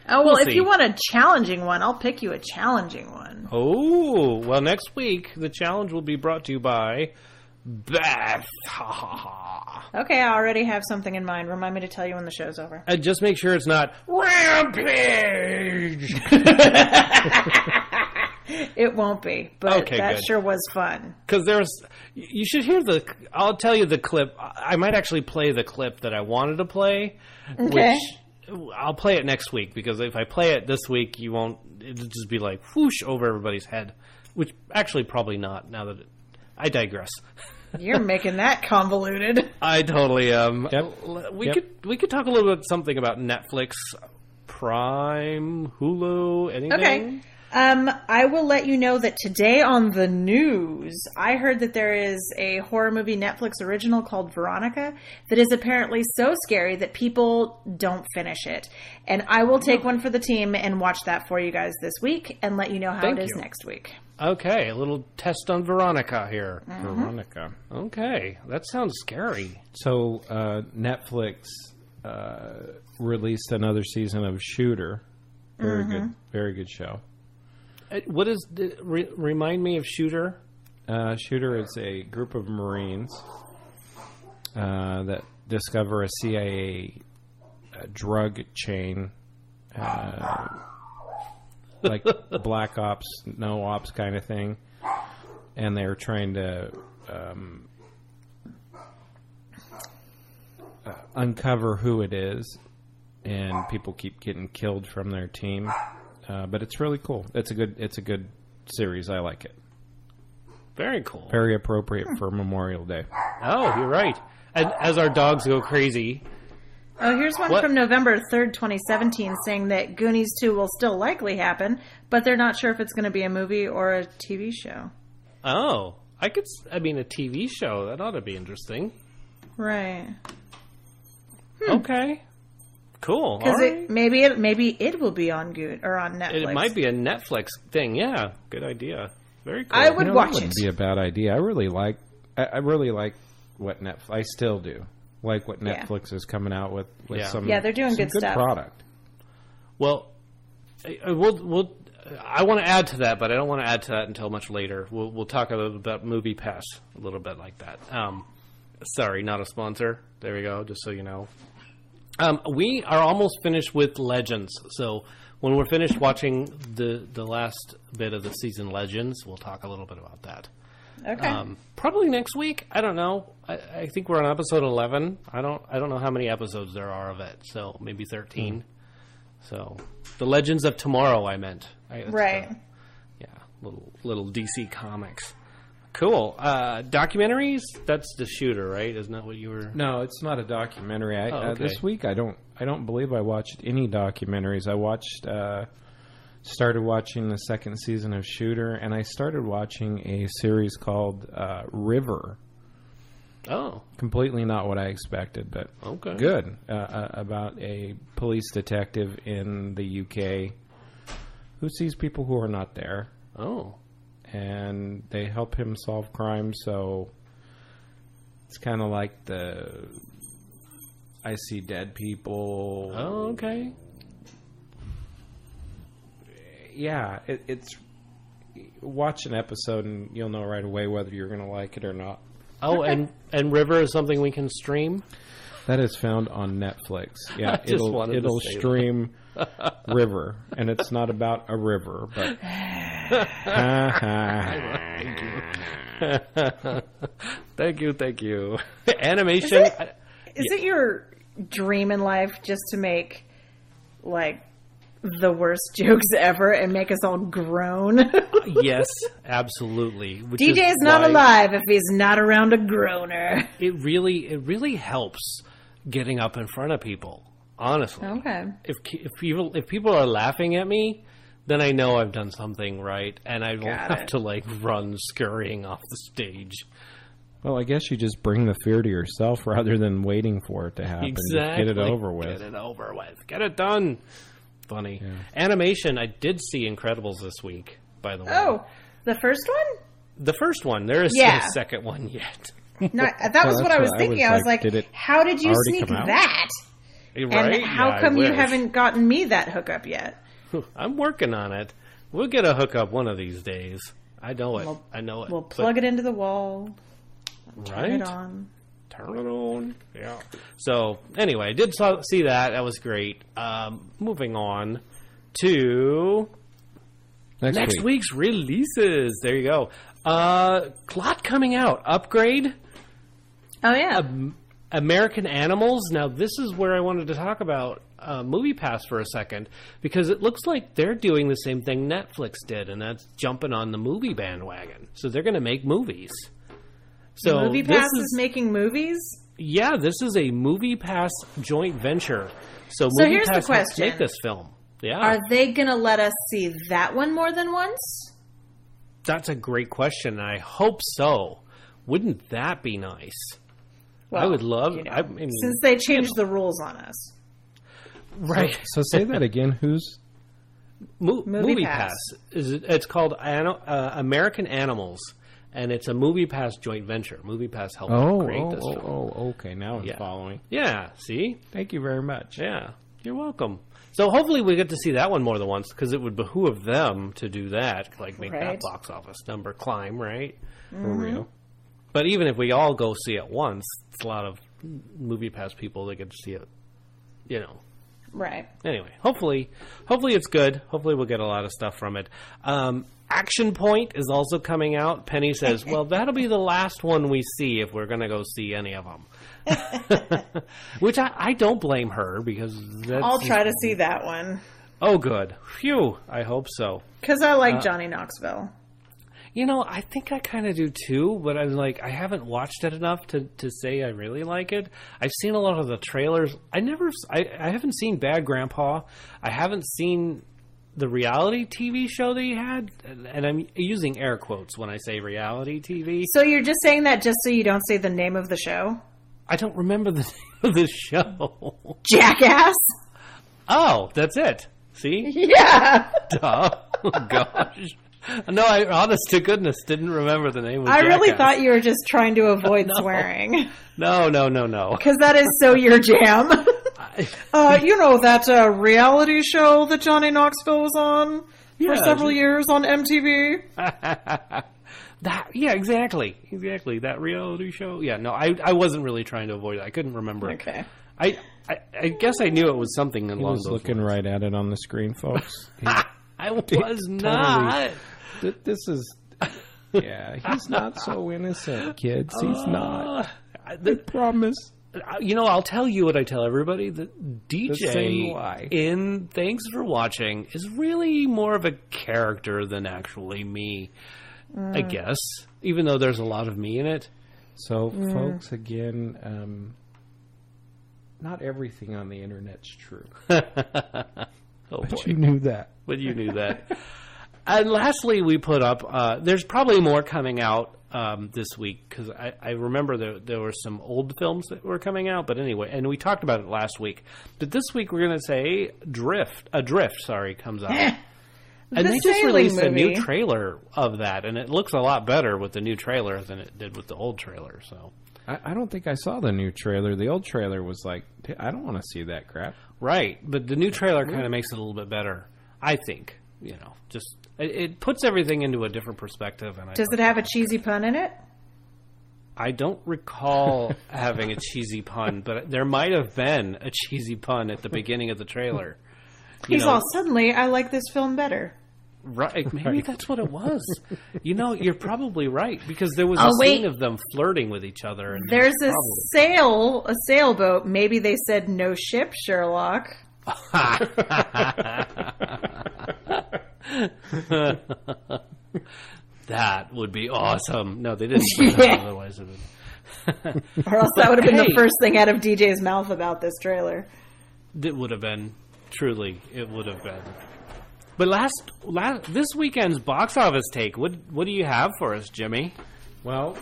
Oh, well, We'll if see. you want a challenging one, I'll pick you a challenging one. oh, well, next week, the challenge will be brought to you by Beth. Ha ha ha. Okay, I already have something in mind. Remind me to tell you when the show's over. And just make sure it's not Rampage. It won't be, but Okay, that good. sure was fun. Because you should hear I'll tell you the clip. I might actually play the clip that I wanted to play, Okay. which I'll play it next week, because if I play it this week, it'll just be like whoosh over everybody's head, which actually probably not, now that I digress. You're making that convoluted. I totally am. Yep. We could talk a little bit something about Netflix, Prime, Hulu, anything. Okay. I will let you know that today on the news, I heard that there is a horror movie Netflix original called Veronica that is apparently so scary that people don't finish it. And I will take one for the team and watch that for you guys this week and let you know how Thank it is you. next week. Okay, a little test on Veronica here. Veronica. Okay, that sounds scary. So Netflix released another season of Shooter. Very good show. What is remind me of Shooter? Shooter is a group of Marines that discover a CIA drug chain, like Black Ops, No Ops kind of thing, and they're trying to uncover who it is, and people keep getting killed from their team. But it's really cool. It's a good series. I like it. Very cool. Very appropriate for Memorial Day. Oh, you're right. And as our dogs go crazy Oh, here's one What? from November 3rd, 2017, saying that Goonies 2 will still likely happen, but they're not sure if it's going to be a movie or a TV show. Oh, a TV show. That ought to be interesting. Right. Okay. Cool. Because All right. maybe it will be on Netflix. It might be a Netflix thing. Yeah. Good idea. Very cool. I would watch that wouldn't it. be a bad idea. I really like what Netflix. I still do like what Yeah. Netflix is coming out with Yeah. some. Yeah, they're doing some good stuff. product. Well, we'll. I want to add to that, but I don't want to add to that until much later. We'll talk a little about Movie Pass a little bit like that. Sorry, not a sponsor. There we go. Just so you know. We are almost finished with Legends. So when we're finished watching the last bit of the season Legends, we'll talk a little bit about that. Okay. Probably next week. I don't know. I think we're on episode 11. I don't know how many episodes there are of it. So maybe 13. So the Legends of Tomorrow. I meant. Right. Little DC Comics. Cool. Documentaries. That's the shooter, right? Isn't that what you were? No, it's not a documentary. Okay. This week, I don't believe I watched any documentaries. I started watching the second season of Shooter, and I started watching a series called River. Oh. Completely not what I expected, but Okay. good. About a police detective in the UK who sees people who are not there, Oh. and they help him solve crimes. So it's kind of like I See Dead People. Oh. Okay. Yeah, it's watch an episode and you'll know right away whether you're going to like it or not. Oh, and River is something we can stream. That is found on Netflix. Yeah, I just wanted to it'll say that. stream River, and it's not about a river, but Thank you. Animation. Is it your dream in life just to make, like, the worst jokes ever and make us all groan? Yes, absolutely. Which DJ's not why alive if he's not around a groaner. It really helps getting up in front of people. Honestly, Okay. if people are laughing at me, then I know I've done something right, and I won't Got have it. to like run scurrying off the stage. well, I guess you just bring the fear to yourself rather than waiting for it to happen. Exactly. Just get it over with. Get it over with. Get it done. Funny. Animation. I did see Incredibles this week, by the way. Oh, the first one? The first one. There is Yeah. no second one yet. No, that was that's what I was what I thinking. was I was like, like, did it how did you already sneak come out? that? Right? And how Yeah, I come you wish. haven't gotten me that hookup yet? I'm working on it. We'll get a hookup one of these days. I know it. I know it. We'll plug it into the wall, But, turn right? it on. Turn it on. Yeah. So anyway, I did see that. That was great. Moving on to next week. week's releases. There you go. Lot coming out. Upgrade. Oh, yeah. American Animals. Now, this is where I wanted to talk about Movie Pass for a second, because it looks like they're doing the same thing Netflix did, and that's jumping on the movie bandwagon. So they're going to make movies. So Movie this Pass is making movies? yeah, this is a Movie Pass joint venture. So So Movie here's the Pass helps question. make this film. Yeah, Are they going to let us see that one more than once? that's a great question. I hope so. Wouldn't that be nice? I Well, would love. you know, I mean, since they changed the rules on us. right. So say that again. Who's Movie Pass. Pass. It's called American Animals, and it's a Movie Pass joint venture. Movie Pass helped create this film. okay. Now I'm Yeah. following. Yeah, see? Thank you very much. Yeah, you're welcome. So hopefully we get to see that one more than once, because it would behoove them to do that, like make that Right. box office number climb, right? For real. But even if we all go see it once, it's a lot of Movie Pass people that get to see it, you know. Right. Anyway, hopefully it's good. Hopefully we'll get a lot of stuff from it. Action Point is also coming out. Penny says, well, that'll be the last one we see if we're going to go see any of them. Which I don't blame her, because that's... I'll try to see that one. Oh, good. Phew. I hope so. Because I like Johnny Knoxville. I think I kind of do too, but I'm like, I haven't watched it enough to say I really like it. I've seen a lot of the trailers. I haven't seen Bad Grandpa. I haven't seen the reality TV show that you had, and I'm using air quotes when I say reality TV. So you're just saying that just so you don't say the name of the show? I don't remember the name of the show. Jackass? Oh, that's it. See? Yeah. Duh. Oh, gosh. No, I honest to goodness didn't remember the name of I Jackass. really thought you were just trying to avoid swearing. No. Because that is so your jam. That reality show that Johnny Knoxville was on for several years on MTV? Yeah, exactly. That reality show. Yeah, no, I wasn't really trying to avoid it. I couldn't remember. Okay. I guess I knew it was something along He was those looking lines. right at it on the screen, folks. I was not. This is... Yeah, he's not so innocent, kids. He's not. I promise. I'll tell you what I tell everybody. The The same DJ lie. in Thanks for Watching is really more of a character than actually me, I guess, even though there's a lot of me in it. So, folks, again, not everything on the internet's true. Oh, But boy. you knew that. But you knew that. And lastly, we put up, there's probably more coming out this week, because I remember there were some old films that were coming out, but anyway, and we talked about it last week. But this week we're going to say Adrift, comes out. And The they just sailing released a movie. new trailer of that, and it looks a lot better with the new trailer than it did with the old trailer, so... I don't think I saw the new trailer. The old trailer was like, I don't want to see that crap. Right, but the new trailer kind of makes it a little bit better, I think. Just it puts everything into a different perspective. And Does it have a cheesy pun in it? I don't recall having a cheesy pun, but there might have been a cheesy pun at the beginning of the trailer. Suddenly, I like this film better. Right, maybe that's what it was. You're probably right, because there was a scene of them flirting with each other. And There's a sailboat. Maybe they said no ship, Sherlock. That would be awesome. No, they didn't say that, otherwise it would... Or else that would have been the first thing out of DJ's mouth about this trailer. It would have been. Truly, it would have been. But this weekend's box office take, what do you have for us, Jimmy? Well,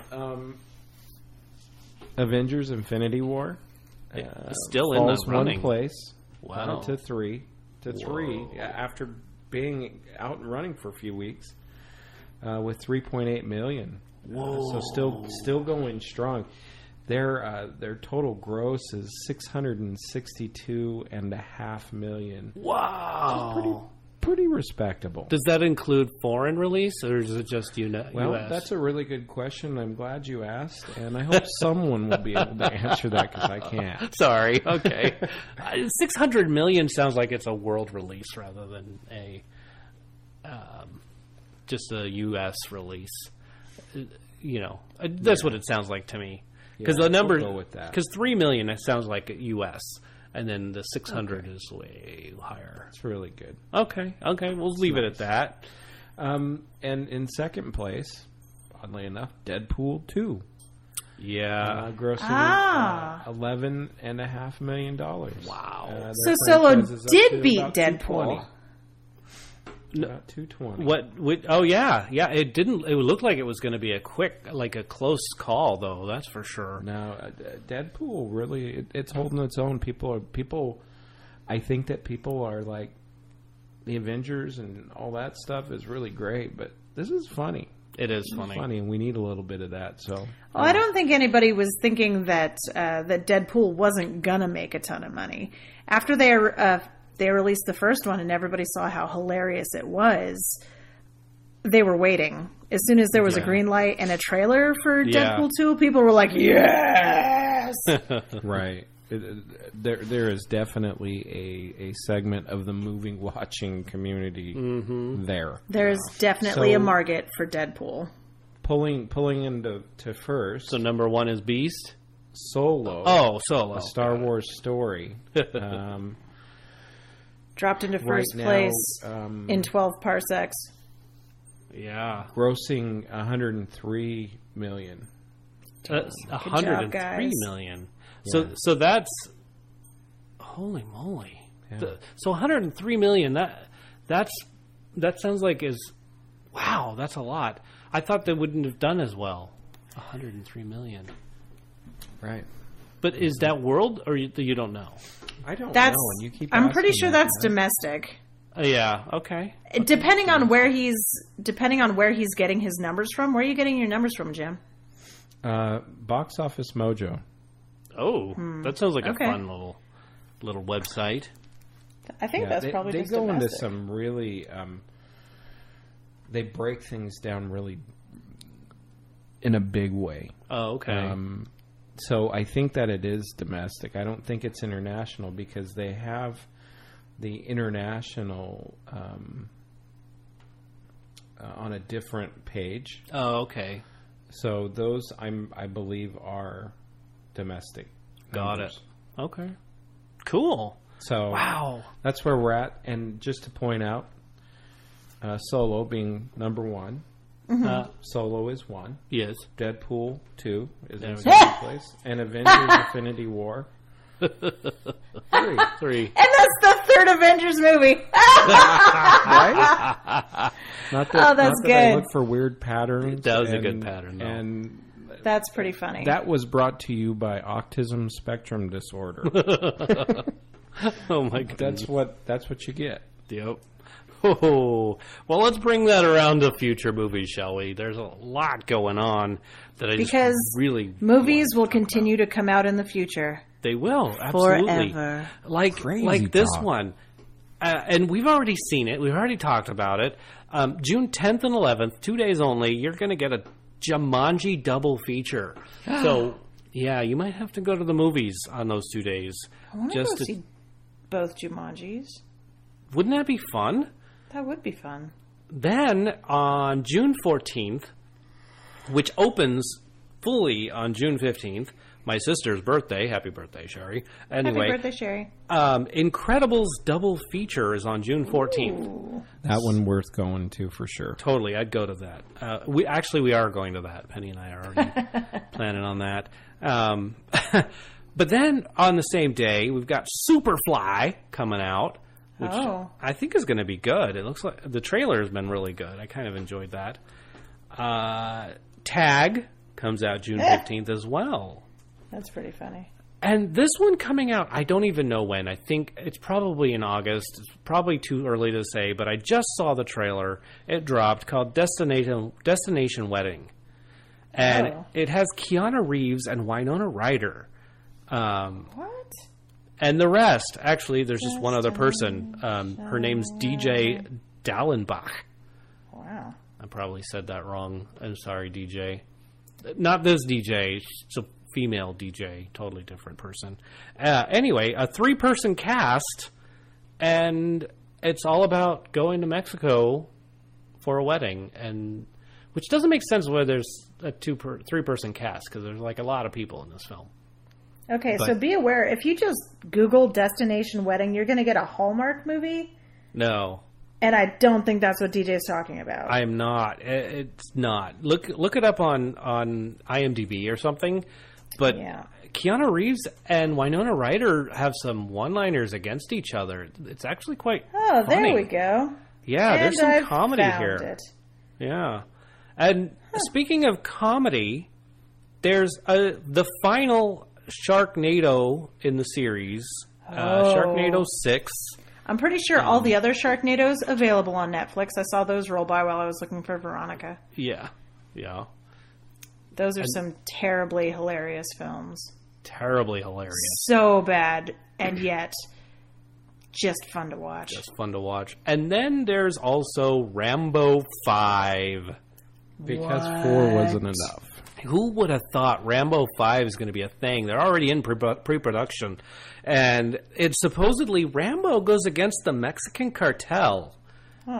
Avengers Infinity War. Still in the falls running. one place. Wow. To three. After being out and running for a few weeks with 3.8 million. Whoa. So still going strong. Their total gross is $662.5 million. Wow. Pretty respectable. Does that include foreign release, or is it just Well, US? that's a really good question. I'm glad you asked, and I hope someone will be able to answer that, because I can't. Sorry. Okay. 600 million sounds like it's a world release rather than just a U.S. release. That's what it sounds like to me. Because the number, we'll go with that. Because 3 million, it sounds like U.S. And then the 600 is way higher. It's really good. Okay, we'll leave it at that. And in second place, oddly enough, Deadpool 2. Yeah. Grossing $11.5 million. Wow. So Solo did beat Deadpool. About 220. What? Oh yeah. It didn't. It looked like it was going to be a close call, though. That's for sure. Now, Deadpool really, it's holding its own. I think that people are like, the Avengers and all that stuff is really great, but this is funny. It is funny, and we need a little bit of that. So, well, I don't think anybody was thinking that that Deadpool wasn't gonna make a ton of money after they released the first one, and everybody saw how hilarious it was. They were waiting. As soon as there was a green light and a trailer for Deadpool 2, people were like, "Yes!" Right. There is definitely a segment of the movie watching community there. There's definitely a market for Deadpool. Pulling into first. So number one is Beast. Solo. Oh, Solo. A Star Wars story. Dropped into first right place now, in 12 parsecs. Yeah. grossing $103 million. That's job, $103 guys. million. Yeah. So that's holy moly. Yeah. So $103 million. That sounds like wow. That's a lot. I thought they wouldn't have done as well. $103 million. Right. But is that world or you don't know? I don't That's. know. And you keep I'm pretty asking sure that, that's man. domestic. Yeah. Okay. Depending on where he's getting his numbers from. Where are you getting your numbers from, Jim? Box Office Mojo. Oh, that sounds like Okay. a fun little website. I think that's probably they just go into domestic. some really. They break things down really in a big way. Oh, okay. So I think that it is domestic. I don't think it's international because they have the international on a different page. Oh, okay. So those I believe are domestic. Got numbers. it. Okay. Cool. So Wow. that's where we're at. And just to point out, Solo being number one. Solo is one. Yes. Deadpool 2 is There in we second place. And Avengers Infinity War. 3. 3. And that's the third Avengers movie. Right? Not that, Oh, that's not that I good. look for weird patterns. That was a good pattern, though. And That's pretty funny. that was brought to you by autism spectrum disorder. Oh my god. That's what you get. Yep. Oh, well, let's bring that around to future movies, shall we? There's a lot going on that I Because just really Movies will continue to come out in the future. They will, absolutely. Forever. Like Crazy this talk. one. And we've already seen it. We've already talked about it. June 10th and 11th, 2 days only, you're going to get a Jumanji double feature. So, yeah, you might have to go to the movies on those 2 days. I want to go see both Jumanjis. Wouldn't that be fun? That would be fun. Then on June 14th, which opens fully on June 15th, my sister's birthday. Happy birthday, Sherry. Anyway, Happy birthday, Sherry. Incredibles double feature is on June 14th. Ooh. That one worth going to for sure. Totally, I'd go to that. We are going to that. Penny and I are already planning on that. But then on the same day, we've got Superfly coming out, which I think is going to be good. It looks like the trailer has been really good. I kind of enjoyed that. Tag comes out June 15th as well. That's pretty funny. And this one coming out, I don't even know when. I think it's probably in August. It's probably too early to say, but I just saw the trailer. It dropped, called Destination Wedding. And it has Keanu Reeves and Winona Ryder. What? And the rest, actually, there's just one other person. Her name's DJ Dallenbach. Wow. I probably said that wrong. I'm sorry, DJ. Not this DJ. It's a female DJ. Totally different person. Anyway, a 3-person cast, and it's all about going to Mexico for a wedding, and which doesn't make sense where there's a 3-person cast, because there's like a lot of people in this film. Okay, so be aware, if you just Google Destination Wedding, you're going to get a Hallmark movie, No, and I don't think that's what DJ's talking about. I am not. It's not. Look it up on IMDb or something. But Yeah. Keanu Reeves and Winona Ryder have some one-liners against each other. It's actually quite Oh, funny. there we go. Yeah, there's And some I've comedy found here. it. Yeah. And speaking of comedy, there's the final Sharknado in the series, Sharknado 6. I'm pretty sure all the other Sharknadoes available on Netflix. I saw those roll by while I was looking for Veronica. Yeah. Those are some terribly hilarious films. Terribly hilarious. So bad, and yet just fun to watch. Just fun to watch. And then there's also Rambo 5. Because 4 wasn't enough. Who would have thought Rambo 5 is going to be a thing? They're already in pre-production. And it's supposedly Rambo goes against the Mexican cartel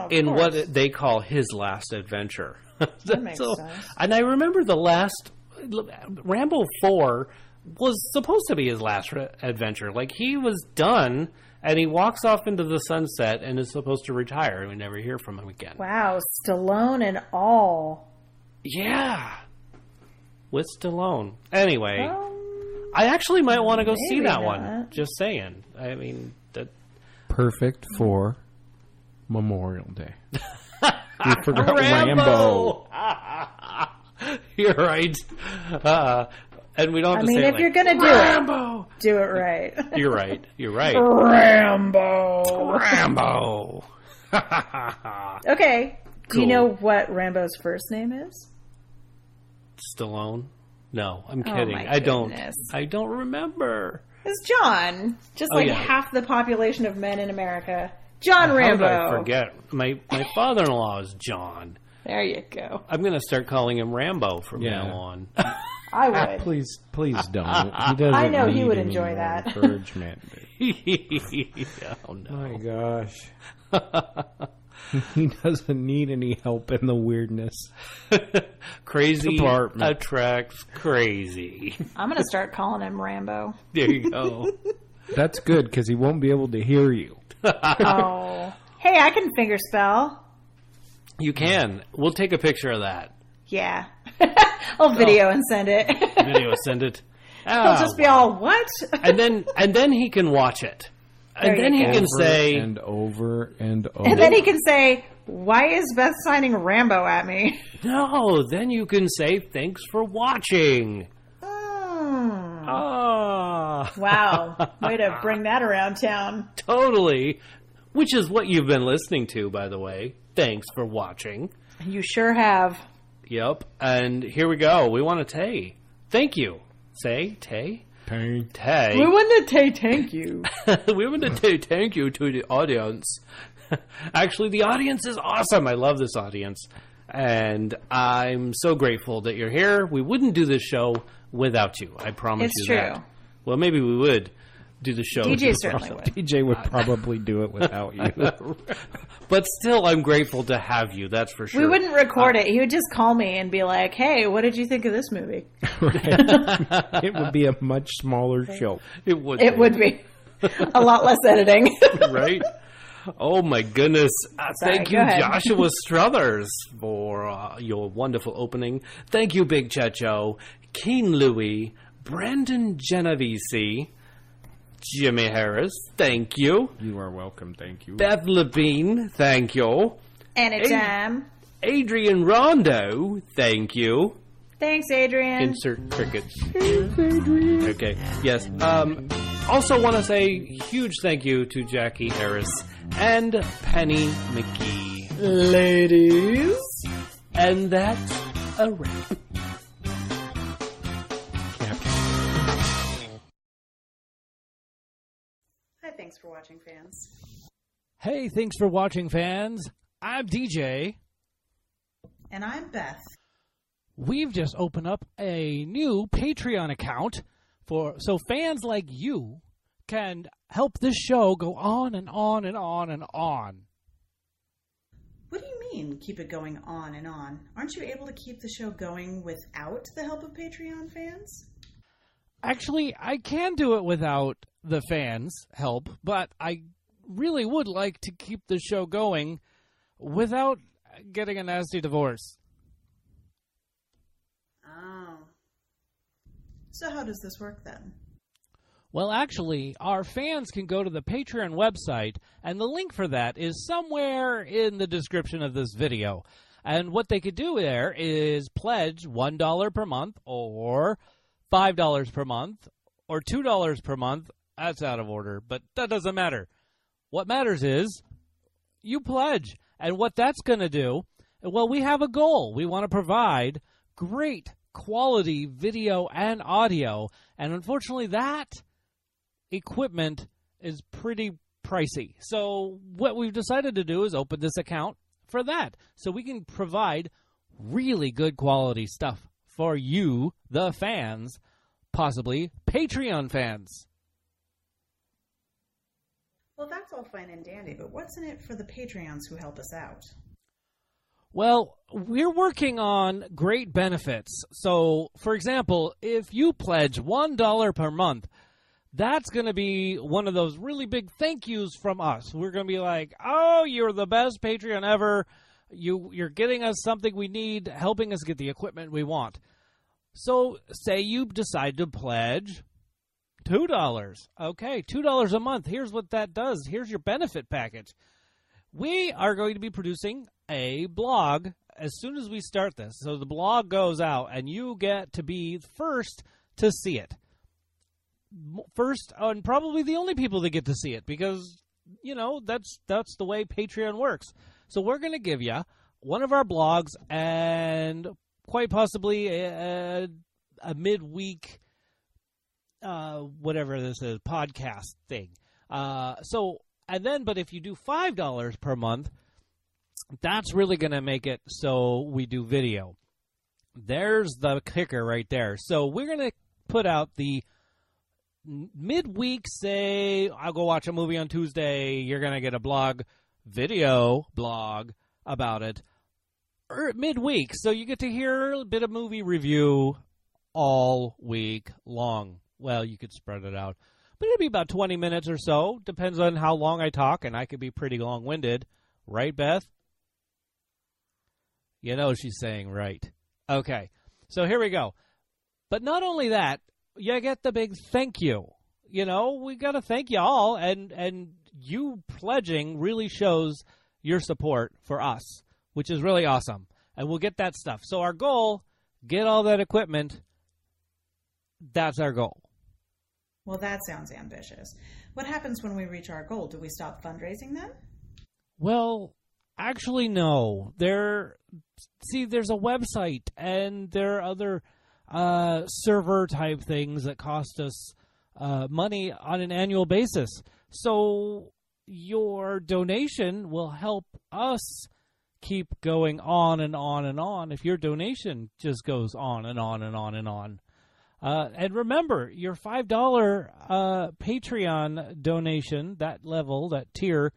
in course. what they call his last adventure. That makes sense. And I remember the last Rambo 4 was supposed to be his last adventure. Like, he was done And he walks off into the sunset and is supposed to retire, and we never hear from him again. Wow, Stallone and all. Yeah. With Stallone. Anyway, I actually might want to go see maybe that not. one. Just saying. I mean, that. Perfect for Memorial Day. You forgot Rambo. You're right. And we don't have to say if like, you're going to do Rambo. do it right. You're right. You're right. Rambo. Rambo. Okay. Do you Cool. know what Rambo's first name is? Stallone? No, I'm Oh, kidding. my I don't. goodness. I don't remember. It's John. Just Oh, like yeah. half the population of men in America. John How Rambo. did I forget? My father-in-law is John. There you go. I'm going to start calling him Rambo from Yeah. now on. I would. Please don't. He doesn't I know he need would any enjoy more that. encouragement. Oh, no. My gosh. He doesn't need any help in the weirdness. Crazy Department. attracts crazy. I'm going to start calling him Rambo. There you go. That's good because he won't be able to hear you. Oh. Hey, I can finger spell. You can. We'll take a picture of that. Yeah. I'll video and send it. Video, send it. He'll just be all, what? and then he can watch it. And There then you he go. can Over say, and over and over. And then he can say, why is Beth signing Rambo at me? no, then you can say, thanks for watching. Hmm. Ah. Wow. Way to bring that around town. Totally. Which is what you've been listening to, by the way. Thanks for watching. You sure have. Yep. And here we go. We want to say thank you. Say, Tay? Pain. Tay. We want to say thank you. We want to say thank you to the audience. Actually, the audience is awesome. I love this audience. And I'm so grateful that you're here. We wouldn't do this show without you. I promise It's you true. that. Well, maybe we would do the show. DJ certainly would. DJ would probably do it without you. But still, I'm grateful to have you. That's for sure. We wouldn't record it. He would just call me and be like, hey, what did you think of this movie? It would be a much smaller show. It would. It would be a lot less editing. Right? Oh my goodness. Sorry, Thank go you, ahead. Joshua Struthers, for your wonderful opening. Thank you, Big Checho, Keen Louie, Brandon Genovese, Jimmy Harris, thank you. You are welcome. Thank you. Beth Levine, thank you. Anytime. Adrian Rondo, thank you. Thanks, Adrian. Insert crickets. Okay, yes. Also want to say huge thank you to Jackie Harris and Penny McGee. Ladies. And that's a wrap. Hi, thanks for watching, fans. Hey, thanks for watching, fans. I'm DJ. And I'm Beth. We've just opened up a new Patreon account so fans like you can help this show go on and on and on and on. What do you mean, keep it going on and on? Aren't you able to keep the show going without the help of Patreon fans? Actually, I can do it without the fans' help, but I really would like to keep the show going without getting a nasty divorce. Oh. So how does this work then? Well, actually, our fans can go to the Patreon website, and the link for that is somewhere in the description of this video. And what they could do there is pledge $1 per month, or $5 per month, or $2 per month. That's out of order, but that doesn't matter. What matters is you pledge. And what that's going to do, well, we have a goal. We want to provide great quality video and audio, and unfortunately that equipment is pretty pricey. So what we've decided to do is open this account for that, so we can provide really good quality stuff for you, the fans, possibly Patreon fans. Well, that's all fine and dandy, but what's in it for the Patreons who help us out? Well, we're working on great benefits. So, for example, if you pledge $1 per month, That's going to be one of those really big thank yous from us. We're going to be like, oh, you're the best Patreon ever. You're getting us something we need, helping us get the equipment we want. So say you decide to pledge $2. Okay, $2 a month. Here's what that does. Here's your benefit package. We are going to be producing a blog as soon as we start this. So the blog goes out, and you get to be first to see it. First, and probably the only people that get to see it, because, you know, that's the way Patreon works. So we're going to give you one of our blogs and quite possibly a midweek whatever this is, podcast thing. But if you do $5 per month, that's really going to make it so we do video. There's the kicker right there. So we're going to put out the midweek, say, I'll go watch a movie on Tuesday. You're going to get a video blog about it midweek. So you get to hear a bit of movie review all week long. Well, you could spread it out. But it'll be about 20 minutes or so. Depends on how long I talk, and I could be pretty long-winded. Right, Beth? You know she's saying right. Okay, so here we go. But not only that, you get the big thank you. You know, we got to thank you all, and you pledging really shows your support for us, which is really awesome. And we'll get that stuff. So our goal, get all that equipment. That's our goal. Well, that sounds ambitious. What happens when we reach our goal? Do we stop fundraising then? Well, actually, no. There's a website, and there are other server-type things that cost us money on an annual basis. So your donation will help us keep going on and on and on if your donation just goes on and on and on and on. And remember, your $5 Patreon donation, that level, that tier,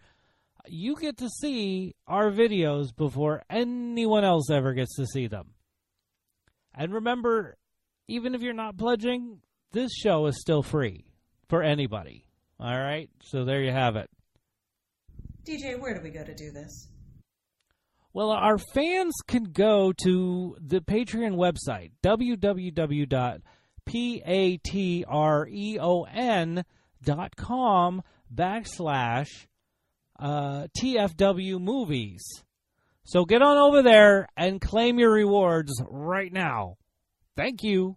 you get to see our videos before anyone else ever gets to see them. And remember, even if you're not pledging, this show is still free for anybody. All right? So there you have it. DJ, where do we go to do this? Well, our fans can go to the Patreon website, patreon.com/TFW movies. So get on over there and claim your rewards right now. Thank you.